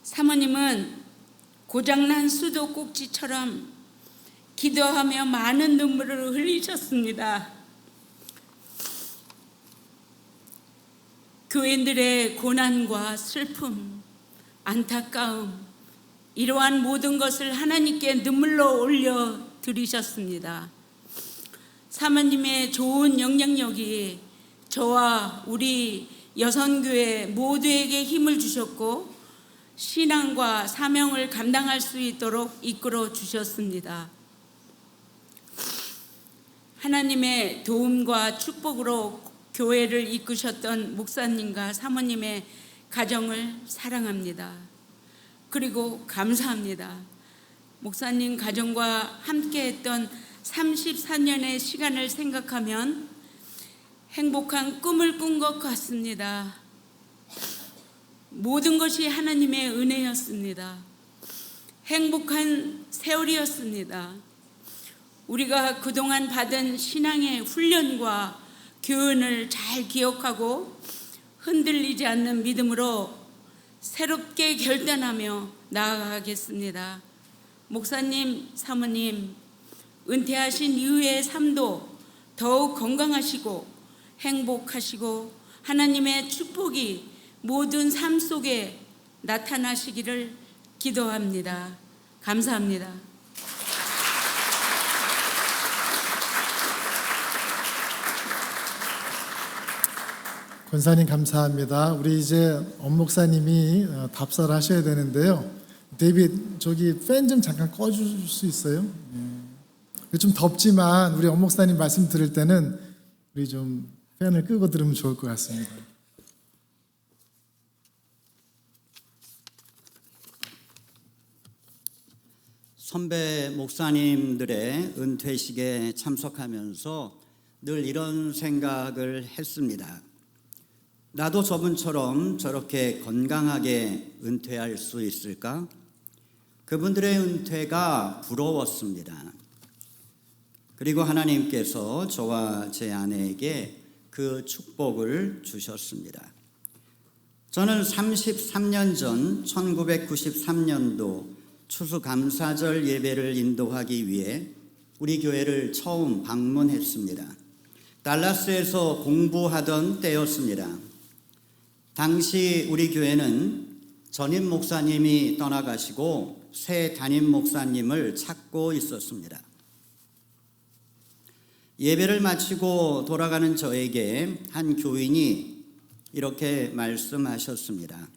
사모님은 고장난 수도꼭지처럼 기도하며 많은 눈물을 흘리셨습니다. 교인들의 고난과 슬픔, 안타까움, 이러한 모든 것을 하나님께 눈물로 올려 드리셨습니다. 사모님의 좋은 영향력이 저와 우리 여성교회 모두에게 힘을 주셨고 신앙과 사명을 감당할 수 있도록 이끌어 주셨습니다. 하나님의 도움과 축복으로 교회를 이끄셨던 목사님과 사모님의 가정을 사랑합니다. 그리고 감사합니다. 목사님 가정과 함께했던 34년의 시간을 생각하면 행복한 꿈을 꾼 것 같습니다. 모든 것이 하나님의 은혜였습니다. 행복한 세월이었습니다. 우리가 그동안 받은 신앙의 훈련과 교훈을 잘 기억하고 흔들리지 않는 믿음으로 새롭게 결단하며 나아가겠습니다. 목사님, 사모님, 은퇴하신 이후의 삶도 더욱 건강하시고 행복하시고 하나님의 축복이 모든 삶 속에 나타나시기를 기도합니다. 감사합니다. 권사님 감사합니다. 우리 이제 엄 목사님이 답사를 하셔야 되는데요. 데이빗 저기 팬 좀 잠깐 꺼줄 수 있어요? 좀 덥지만 우리 엄 목사님 말씀 들을 때는 우리 좀 팬을 끄고 들으면 좋을 것 같습니다. 선배 목사님들의 은퇴식에 참석하면서 늘 이런 생각을 했습니다. 나도 저분처럼 저렇게 건강하게 은퇴할 수 있을까? 그분들의 은퇴가 부러웠습니다. 그리고 하나님께서 저와 제 아내에게 그 축복을 주셨습니다. 저는 33년 전 1993년도 추수감사절 예배를 인도하기 위해 우리 교회를 처음 방문했습니다. 달라스에서 공부하던 때였습니다. 당시 우리 교회는 전임 목사님이 떠나가시고 새 담임 목사님을 찾고 있었습니다. 예배를 마치고 돌아가는 저에게 한 교인이 이렇게 말씀하셨습니다.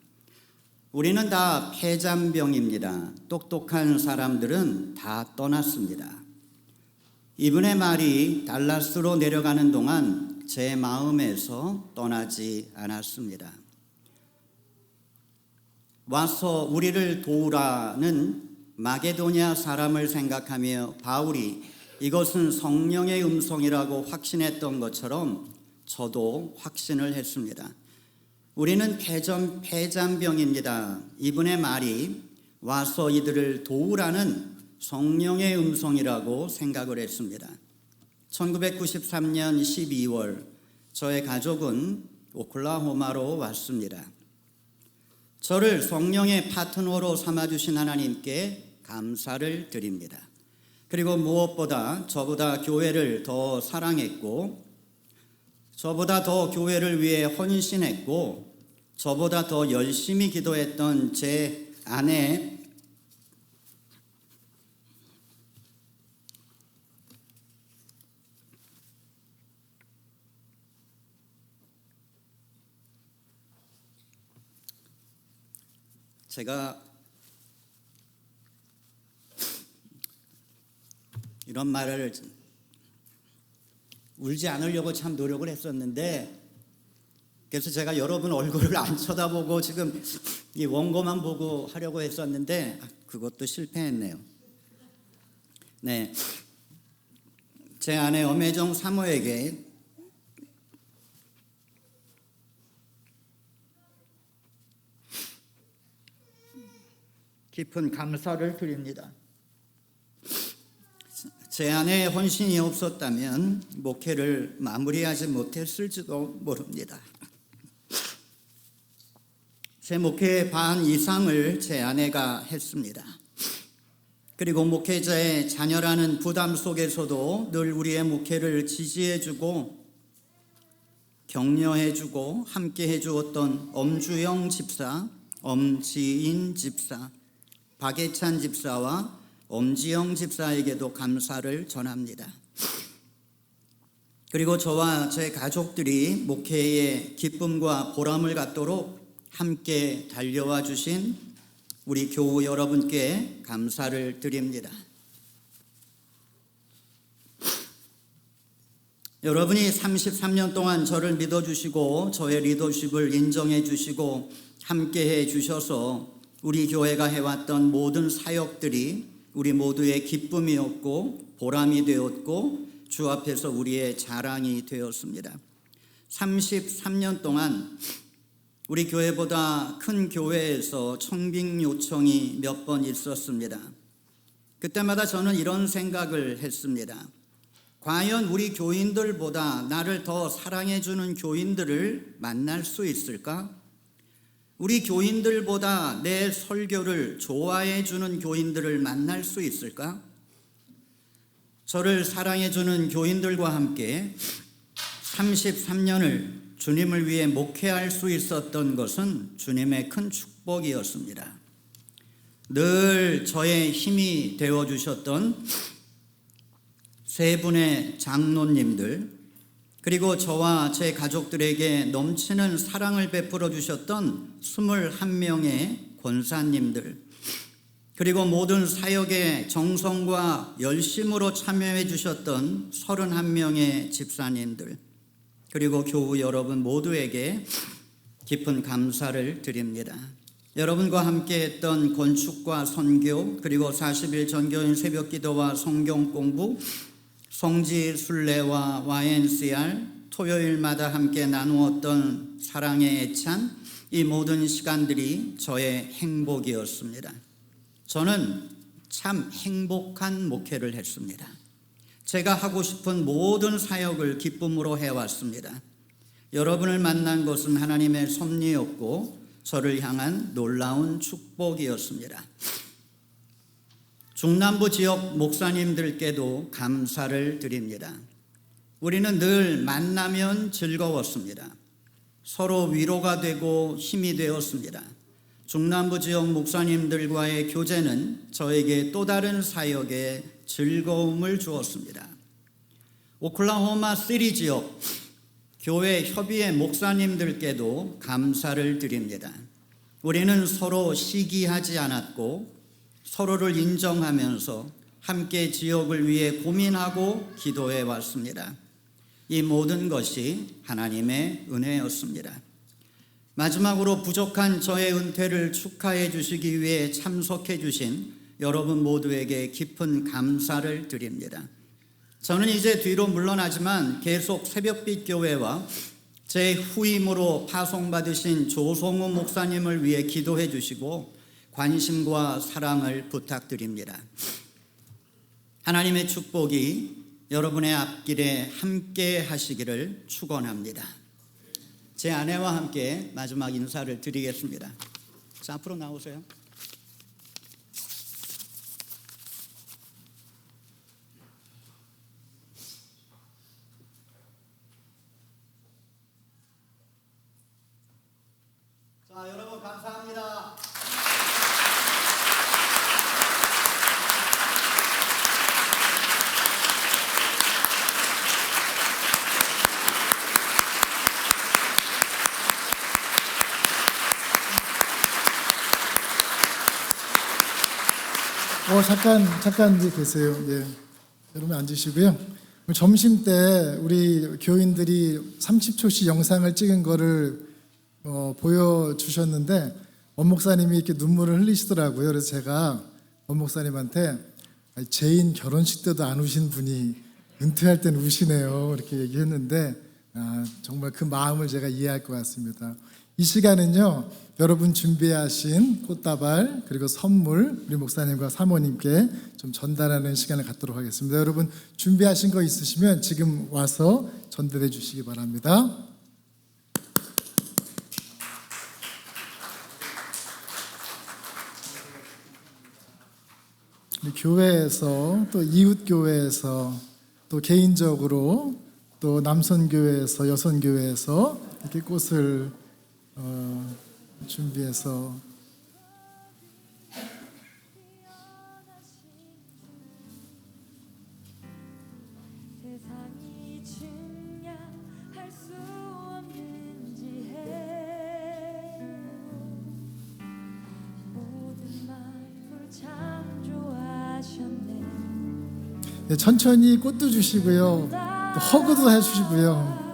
우리는 다 폐잔병입니다. 똑똑한 사람들은 다 떠났습니다. 이분의 말이 달라스로 내려가는 동안 제 마음에서 떠나지 않았습니다. 와서 우리를 도우라는 마게도냐 사람을 생각하며 바울이 이것은 성령의 음성이라고 확신했던 것처럼 저도 확신을 했습니다. 우리는 폐잔병입니다. 이분의 말이 와서 이들을 도우라는 성령의 음성이라고 생각을 했습니다. 1993년 12월 저의 가족은 오클라호마로 왔습니다. 저를 성령의 파트너로 삼아주신 하나님께 감사를 드립니다. 그리고 무엇보다 저보다 교회를 더 사랑했고, 저보다 더 교회를 위해 헌신했고, 저보다 더 열심히 기도했던 제 아내 제가 이런 말을 울지 않으려고 참 노력을 했었는데, 그래서 제가 여러분 얼굴을 안 쳐다보고 지금 이 원고만 보고 하려고 했었는데 그것도 실패했네요. 네, 제 아내 엄혜정 사모에게 깊은 감사를 드립니다. 제 아내의 헌신이 없었다면 목회를 마무리하지 못했을지도 모릅니다. 제 목회의 반 이상을 제 아내가 했습니다. 그리고 목회자의 자녀라는 부담 속에서도 늘 우리의 목회를 지지해주고 격려해주고 함께해 주었던 엄주영 집사, 엄지인 집사, 박예찬 집사와 엄지영 집사에게도 감사를 전합니다. 그리고 저와 제 가족들이 목회의 기쁨과 보람을 갖도록 함께 달려와 주신 우리 교우 여러분께 감사를 드립니다. 여러분이 33년 동안 저를 믿어주시고 저의 리더십을 인정해 주시고 함께해 주셔서 우리 교회가 해왔던 모든 사역들이 우리 모두의 기쁨이었고 보람이 되었고 주 앞에서 우리의 자랑이 되었습니다. 33년 동안 우리 교회보다 큰 교회에서 청빙 요청이 몇 번 있었습니다. 그때마다 저는 이런 생각을 했습니다. 과연 우리 교인들보다 나를 더 사랑해주는 교인들을 만날 수 있을까? 우리 교인들보다 내 설교를 좋아해주는 교인들을 만날 수 있을까? 저를 사랑해주는 교인들과 함께 33년을 주님을 위해 목회할 수 있었던 것은 주님의 큰 축복이었습니다. 늘 저의 힘이 되어주셨던 세 분의 장로님들, 그리고 저와 제 가족들에게 넘치는 사랑을 베풀어 주셨던 21명의 권사님들, 그리고 모든 사역에 정성과 열심으로 참여해 주셨던 31명의 집사님들, 그리고 교우 여러분 모두에게 깊은 감사를 드립니다. 여러분과 함께 했던 건축과 선교, 그리고 40일 전교인 새벽기도와 성경 공부, 성지 순례와 YNCR, 토요일마다 함께 나누었던 사랑의 애찬, 이 모든 시간들이 저의 행복이었습니다. 저는 참 행복한 목회를 했습니다. 제가 하고 싶은 모든 사역을 기쁨으로 해왔습니다. 여러분을 만난 것은 하나님의 섭리였고 저를 향한 놀라운 축복이었습니다. 중남부 지역 목사님들께도 감사를 드립니다. 우리는 늘 만나면 즐거웠습니다. 서로 위로가 되고 힘이 되었습니다. 중남부 지역 목사님들과의 교제는 저에게 또 다른 사역에 즐거움을 주었습니다. 오클라호마 시티 지역 교회 협의회 목사님들께도 감사를 드립니다. 우리는 서로 시기하지 않았고 서로를 인정하면서 함께 지역을 위해 고민하고 기도해 왔습니다. 이 모든 것이 하나님의 은혜였습니다. 마지막으로 부족한 저의 은퇴를 축하해 주시기 위해 참석해 주신 여러분 모두에게 깊은 감사를 드립니다. 저는 이제 뒤로 물러나지만 계속 새벽빛 교회와 제 후임으로 파송받으신 조성우 목사님을 위해 기도해 주시고 관심과 사랑을 부탁드립니다. 하나님의 축복이 여러분의 앞길에 함께 하시기를 축원합니다. 제 아내와 함께 마지막 인사를 드리겠습니다. 자, 앞으로 나오세요. 잠깐 계세요. 예. 여러분 앉으시고요. 점심 때 우리 교인들이 30초씩 영상을 찍은 거를 보여주셨는데 원 목사님이 이렇게 눈물을 흘리시더라고요. 그래서 제가 원 목사님한테 제인 결혼식 때도 안 우신 분이 은퇴할 땐 우시네요. 이렇게 얘기했는데 정말 그 마음을 제가 이해할 것 같습니다. 이 시간은요, 여러분 준비하신 꽃다발 그리고 선물 우리 목사님과 사모님께 좀 전달하는 시간을 갖도록 하겠습니다. 여러분 준비하신 거 있으시면 지금 와서 전달해 주시기 바랍니다. 우리 교회에서 또 이웃 교회에서 또 개인적으로 또 남선 교회에서 여선 교회에서 이렇게 꽃을 준비해서 세상이 증량할 수 없는 지혜 모든 만물 창조하셨네. 네, 천천히 꽃도 주시고요, 또 허그도 해주시고요.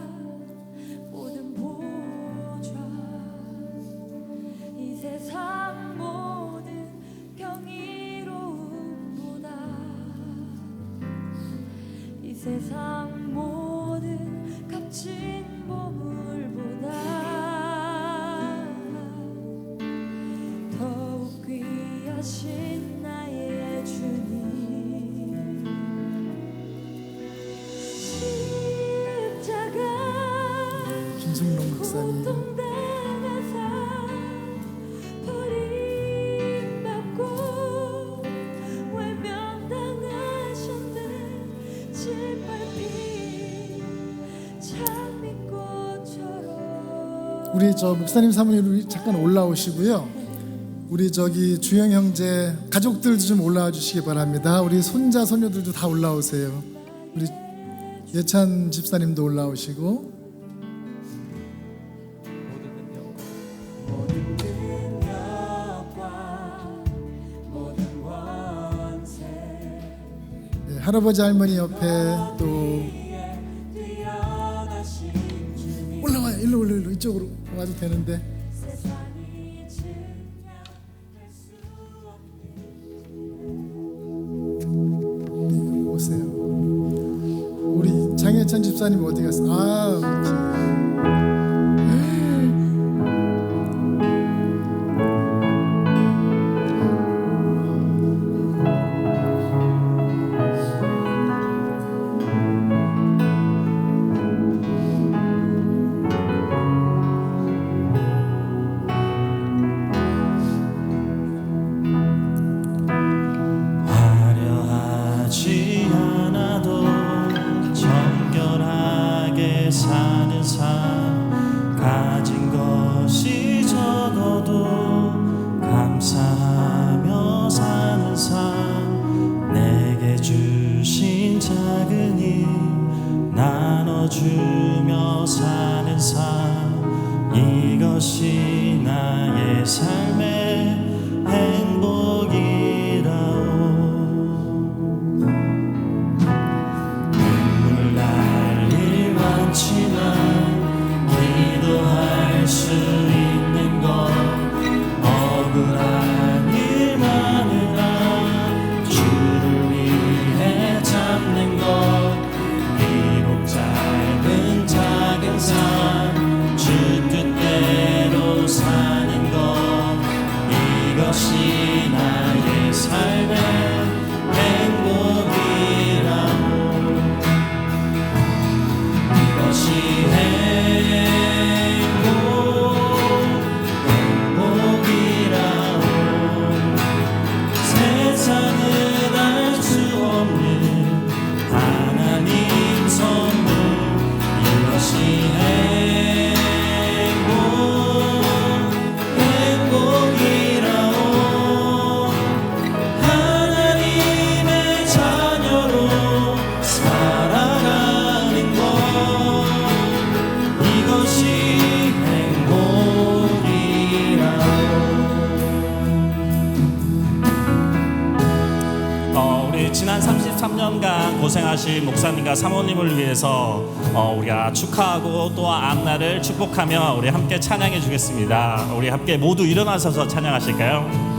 모든 보좌 이 세상 모든 경이로움보다 이 세상 모든 값진 보물보다 더욱 귀하신 나의 주님 김승롱 목사님, 고통당하사 버림받고 외면당하셨네. 짓밟힌 장미꽃처럼. 우리 저 목사님 사모님 우리 잠깐 올라오시고요. 우리 저기 주영 형제 가족들도 좀 올라와 주시기 바랍니다. 우리 손자 손녀들도 다 올라오세요. 우리 예찬 집사님도 올라오시고. 네, 할아버지 할머니 옆에 또 올라와요. 일로 이쪽으로 와도 되는데. 오세요. 우리 장혜찬 집사님 어디 갔어? 화려하지 않아도 정결하게 사는 삶, 가진 것이 적어도 감사하며 사는 삶, 내게 주신 작은 힘 나눠주며 사는 삶, 이것이 나의 삶의 행복이라오. 눈물 날 일 많지만 기도할 수 있는 것, 억울한 일 많으나 주를 위해 잡는 것, 비록 짧은 작은 삶 주 뜻대로 사는 것, 3년간 고생하신 목사님과 사모님을 위해서 우리가 축하하고 또 앞날을 축복하며 우리 함께 찬양해 주겠습니다. 우리 함께 모두 일어나셔서 찬양하실까요?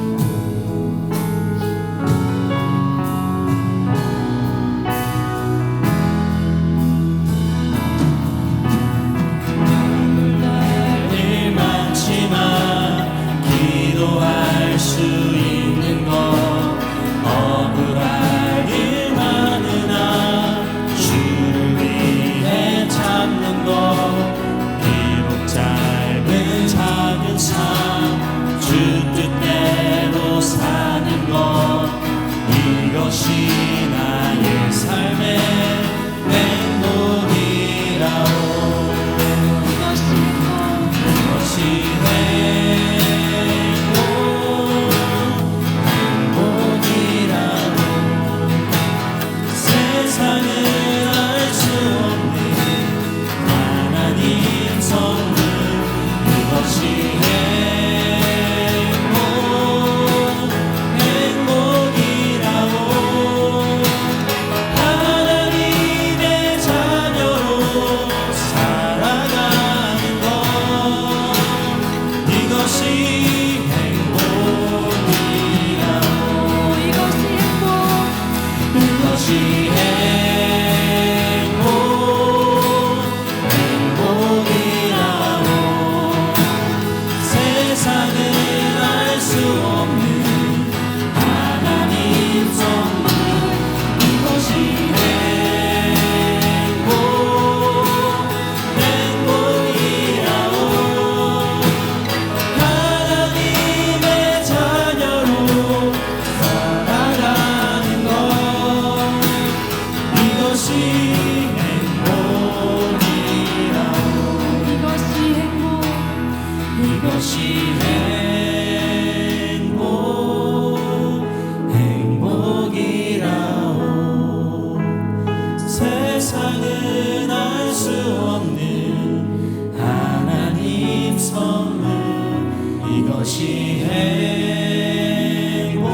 기도할 수 있는 것 억울할 일 많으나 주를 위해 참는 것 비록 짧은 작은 삶 주 뜻대로 사는 것 이것이 나의 삶의 행복이라오 이것이 세상은 알 수 없는 하나님 선물 이것이 행복이라오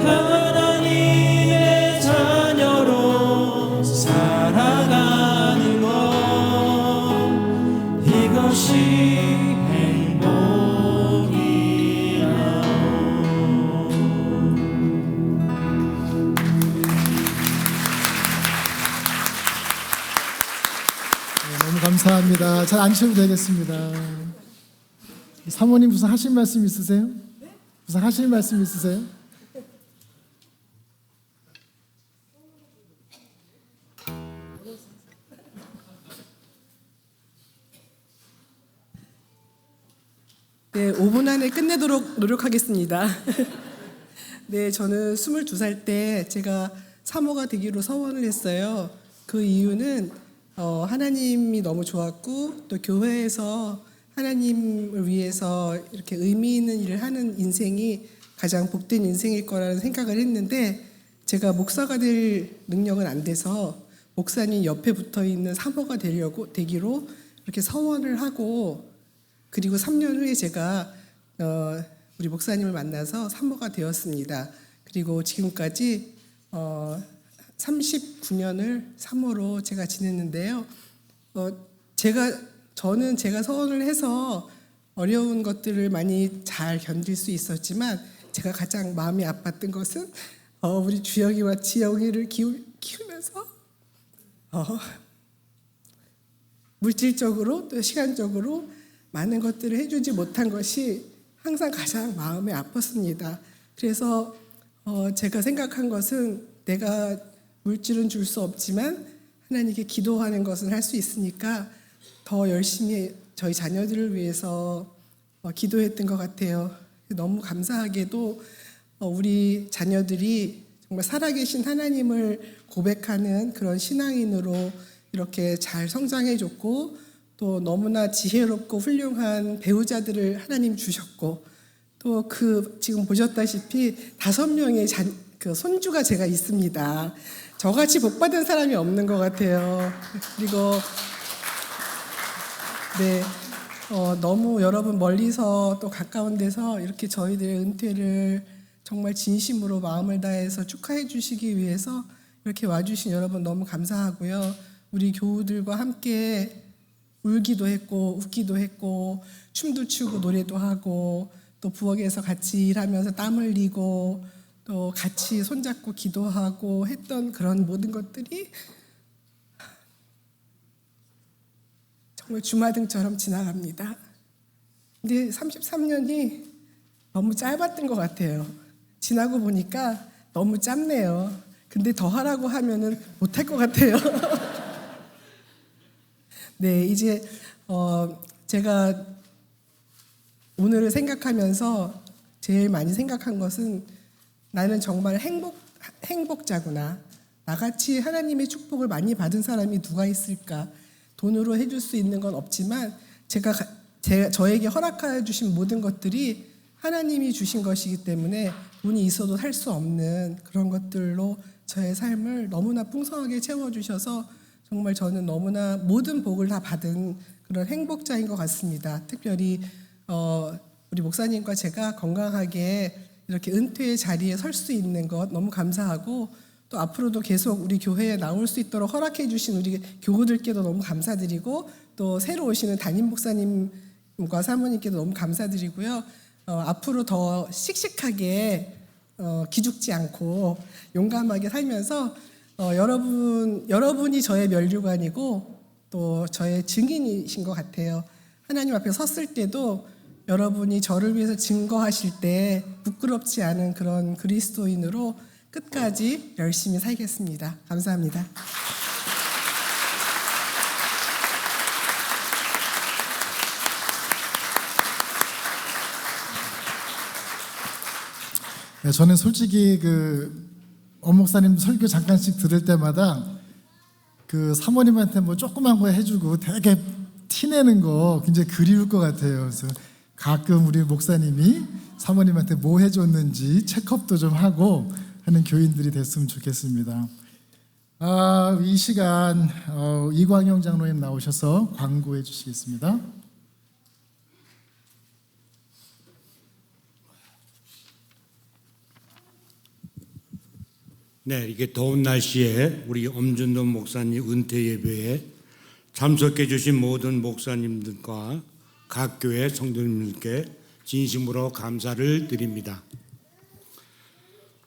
하나님의 자녀로 살아가는 것 이것이 감사합니다. 잘 앉으셔도 되겠습니다. 사모님 무슨 하실 말씀 있으세요? 무슨 하실 말씀 있으세요? 네, 5분 안에 끝내도록 노력하겠습니다. 네, 저는 22살 때 제가 사모가 되기로 서원을 했어요. 그 이유는 하나님이 너무 좋았고 또 교회에서 하나님을 위해서 이렇게 의미 있는 일을 하는 인생이 가장 복된 인생일 거라는 생각을 했는데 제가 목사가 될 능력은 안 돼서 목사님 옆에 붙어 있는 사모가 되기로 이렇게 서원을 하고 그리고 3년 후에 제가 우리 목사님을 만나서 사모가 되었습니다. 그리고 지금까지 39년을 사모로 제가 지냈는데요. 저는 제가 서원을 해서 어려운 것들을 많이 잘 견딜 수 있었지만 제가 가장 마음이 아팠던 것은 우리 주영이와 지영이를 키우면서 물질적으로 또 시간적으로 많은 것들을 해주지 못한 것이 항상 가장 마음이 아팠습니다. 그래서 제가 생각한 것은 내가 물질은 줄 수 없지만 하나님께 기도하는 것은 할 수 있으니까 더 열심히 저희 자녀들을 위해서 기도했던 것 같아요. 너무 감사하게도 우리 자녀들이 정말 살아계신 하나님을 고백하는 그런 신앙인으로 이렇게 잘 성장해줬고 또 너무나 지혜롭고 훌륭한 배우자들을 하나님 주셨고 또 지금 보셨다시피 5명의 그 손주가 제가 있습니다. 저같이 복받은 사람이 없는 것 같아요. 그리고 네, 너무 여러분 멀리서 또 가까운 데서 이렇게 저희들의 은퇴를 정말 진심으로 마음을 다해서 축하해 주시기 위해서 이렇게 와주신 여러분 너무 감사하고요. 우리 교우들과 함께 울기도 했고 웃기도 했고 춤도 추고 노래도 하고 또 부엌에서 같이 일하면서 땀 흘리고 또 같이 손잡고 기도하고 했던 그런 모든 것들이 정말 주마등처럼 지나갑니다. 근데 33년이 너무 짧았던 것 같아요. 지나고 보니까 너무 짧네요. 근데 더 하라고 하면은 못할 것 같아요. 네, 이제 제가 오늘을 생각하면서 제일 많이 생각한 것은 나는 정말 행복자구나. 나같이 하나님의 축복을 많이 받은 사람이 누가 있을까? 돈으로 해줄 수 있는 건 없지만 저에게 허락해 주신 모든 것들이 하나님이 주신 것이기 때문에 돈이 있어도 살 수 없는 그런 것들로 저의 삶을 너무나 풍성하게 채워주셔서 정말 저는 너무나 모든 복을 다 받은 그런 행복자인 것 같습니다. 특별히 우리 목사님과 제가 건강하게 이렇게 은퇴의 자리에 설 수 있는 것 너무 감사하고 또 앞으로도 계속 우리 교회에 나올 수 있도록 허락해 주신 우리 교우들께도 너무 감사드리고 또 새로 오시는 담임 목사님과 사모님께도 너무 감사드리고요. 앞으로 더 씩씩하게 기죽지 않고 용감하게 살면서 여러분이 저의 면류관이고 또 저의 증인이신 것 같아요. 하나님 앞에 섰을 때도 여러분이 저를 위해서 증거하실 때 부끄럽지 않은 그런 그리스도인으로 끝까지 열심히 살겠습니다. 감사합니다. 네, 저는 솔직히 엄 목사님 설교 잠깐씩 들을 때마다 사모님한테 뭐 조그만 거 해주고 되게 티내는 거 굉장히 그리울 것 같아요. 그래서 가끔 우리 목사님이 사모님한테 뭐 해줬는지 체크업도 좀 하고 하는 교인들이 됐으면 좋겠습니다. 이 시간 이광영 장로님 나오셔서 광고해 주시겠습니다. 네, 이게 더운 날씨에 우리 엄준돈 목사님 은퇴 예배에 참석해 주신 모든 목사님들과 각 교회 성도님들께 진심으로 감사를 드립니다.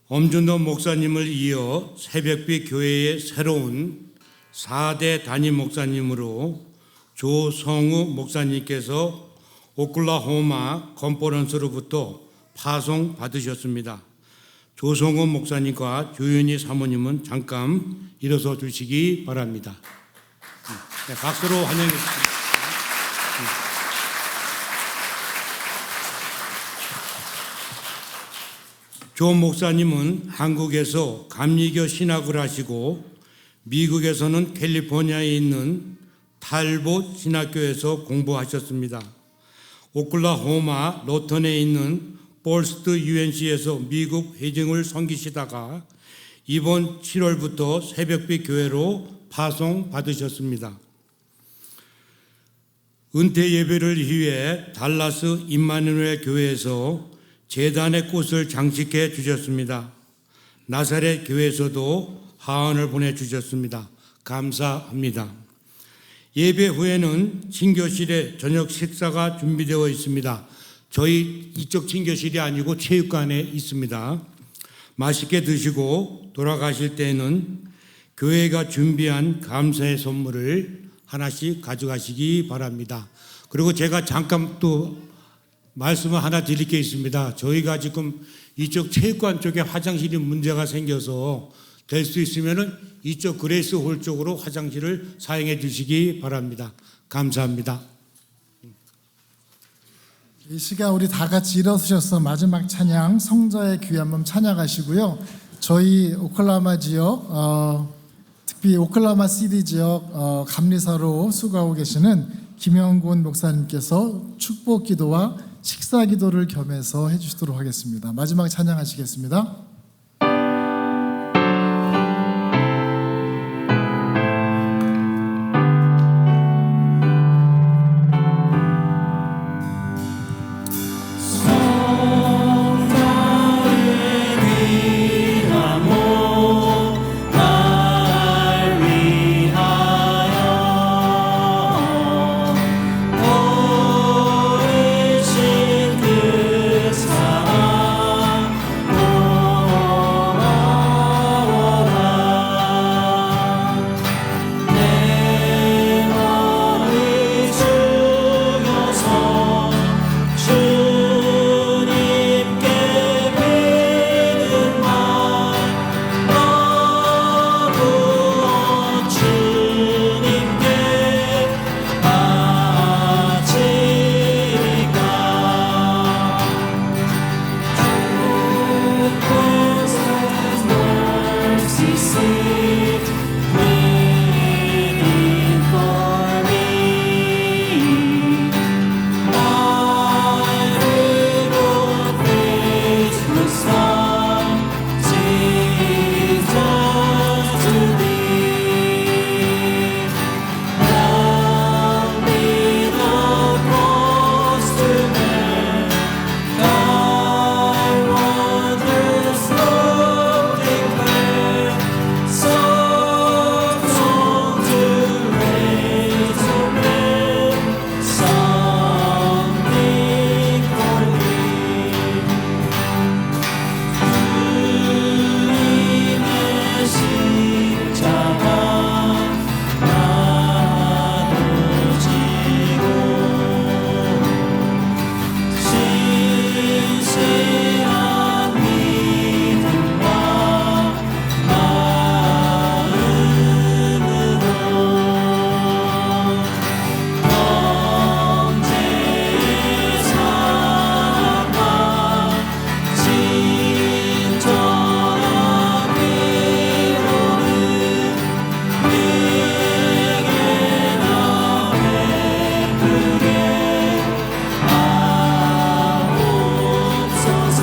엄준돈 목사님을 이어 새벽빛 교회의 새로운 4대 담임 목사님으로 조성우 목사님께서 오클라호마 컨퍼런스로부터 파송 받으셨습니다. 조성우 목사님과 조윤희 사모님은 잠깐 일어서 주시기 바랍니다. 네, 박수로 환영했습니다. 조 목사님은 한국에서 감리교 신학을 하시고 미국에서는 캘리포니아에 있는 탈봇 신학교에서 공부하셨습니다. 오클라호마 로턴에 있는 볼스트 UNC에서 미국 회중을 섬기시다가 이번 7월부터 새벽빛 교회로 파송 받으셨습니다. 은퇴 예배를 위해 달라스 임마누엘 교회에서 제단의 꽃을 장식해 주셨습니다. 나사렛 교회에서도 하원을 보내주셨습니다. 감사합니다. 예배 후에는 친교실에 저녁 식사가 준비되어 있습니다. 저희 이쪽 친교실이 아니고 체육관에 있습니다. 맛있게 드시고 돌아가실 때는 교회가 준비한 감사의 선물을 하나씩 가져가시기 바랍니다. 그리고 제가 잠깐 또 말씀을 하나 드릴 게 있습니다. 저희가 지금 이쪽 체육관 쪽에 화장실이 문제가 생겨서 될 수 있으면은 이쪽 그레이스 홀 쪽으로 화장실을 사용해 주시기 바랍니다. 감사합니다. 이 시간 우리 다 같이 일어서셔서 마지막 찬양 성자의 귀함을 찬양하시고요. 저희 오클라호마 지역 특히 오클라호마 시티 지역 감리사로 수고하고 계시는 김영곤 목사님께서 축복 기도와 식사 기도를 겸해서 해주시도록 하겠습니다. 마지막 찬양하시겠습니다. seat waiting for me. My faithful son, Jesus to thee. Thou be the cross to bear, thy wondrous love declare, some song to raise a man, something for thee. 주님의 십자가 나도 지고 신실한 믿음과 마음으로 형제의 사랑과 친절한 위로는 내게나 베푸게 하옵소서.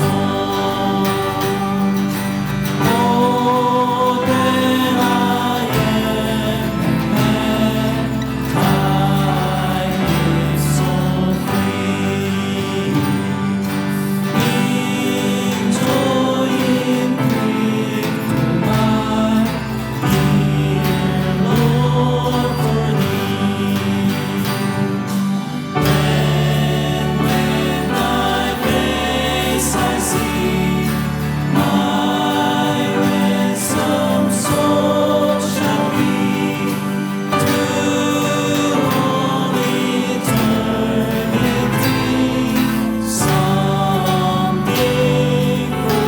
모든 나의 I am so free. Enjoying freedom, my dear Lord, for thee. When thy face I see, my ransom soul shall be to all eternity, something for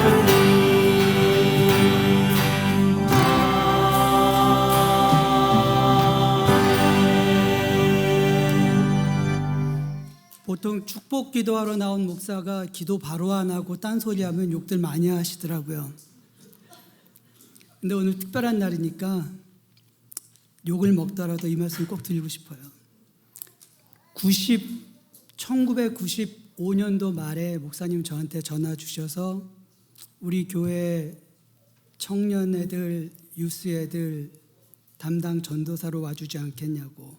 보통 축복 기도하러 나온 목사가 기도 바로 안 하고 딴소리 하면 욕들 많이 하시더라고요. 근데 오늘 특별한 날이니까 욕을 먹더라도 이 말씀 꼭 드리고 싶어요. 1995년도 말에 목사님 저한테 전화 주셔서 우리 교회 청년 애들, 유스 애들 담당 전도사로 와주지 않겠냐고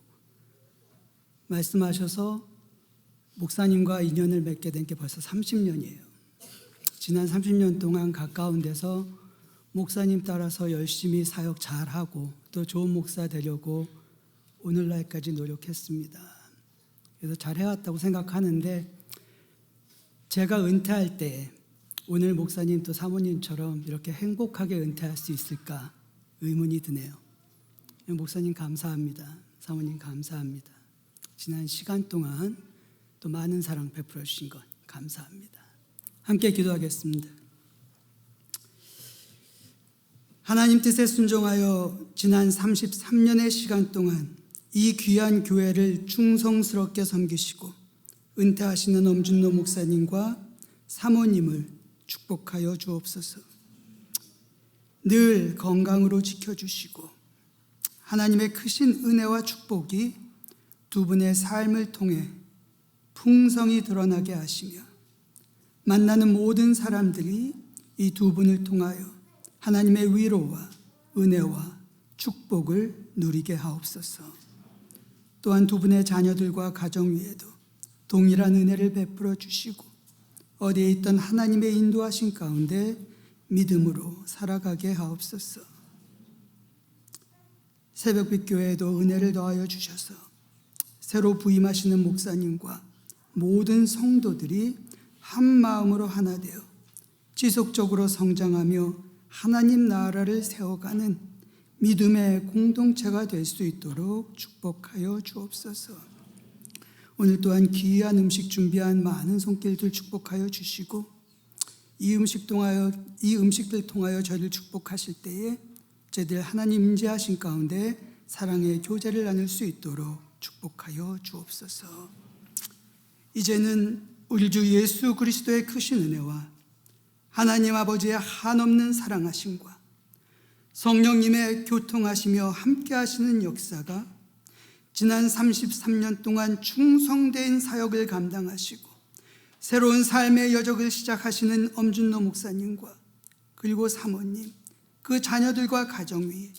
말씀하셔서 목사님과 인연을 맺게 된 게 벌써 30년이에요. 지난 30년 동안 가까운 데서 목사님 따라서 열심히 사역 잘하고 또 좋은 목사 되려고 오늘날까지 노력했습니다. 그래서 잘해왔다고 생각하는데 제가 은퇴할 때 오늘 목사님 또 사모님처럼 이렇게 행복하게 은퇴할 수 있을까 의문이 드네요. 목사님 감사합니다. 사모님 감사합니다. 지난 시간 동안 또 많은 사랑 베풀어 주신 것 감사합니다. 함께 기도하겠습니다. 하나님 뜻에 순종하여 지난 33년의 시간 동안 이 귀한 교회를 충성스럽게 섬기시고 은퇴하시는 엄준노 목사님과 사모님을 축복하여 주옵소서. 늘 건강으로 지켜주시고 하나님의 크신 은혜와 축복이 두 분의 삶을 통해 풍성히 드러나게 하시며 만나는 모든 사람들이 이 두 분을 통하여 하나님의 위로와 은혜와 축복을 누리게 하옵소서. 또한 두 분의 자녀들과 가정 위에도 동일한 은혜를 베풀어 주시고 어디에 있던 하나님의 인도하신 가운데 믿음으로 살아가게 하옵소서. 새벽빛 교회에도 은혜를 더하여 주셔서 새로 부임하시는 목사님과 모든 성도들이 한 마음으로 하나 되어 지속적으로 성장하며 하나님 나라를 세워가는 믿음의 공동체가 될 수 있도록 축복하여 주옵소서. 오늘 또한 귀한 음식 준비한 많은 손길들 축복하여 주시고 이 음식들 통하여 저희를 축복하실 때에 저희들 하나님 임재하신 가운데 사랑의 교제를 나눌 수 있도록 축복하여 주옵소서. 이제는 우리 주 예수 그리스도의 크신 은혜와 하나님 아버지의 한없는 사랑하심과 성령님의 교통하시며 함께하시는 역사가 지난 33년 동안 충성된 사역을 감당하시고 새로운 삶의 여정을 시작하시는 엄준로 목사님과 그리고 사모님, 그 자녀들과 가정 위에,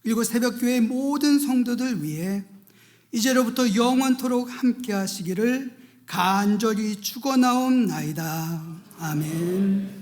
그리고 새벽교회 모든 성도들 위해 이제로부터 영원토록 함께하시기를 간절히 축원하옵나이다. 아멘.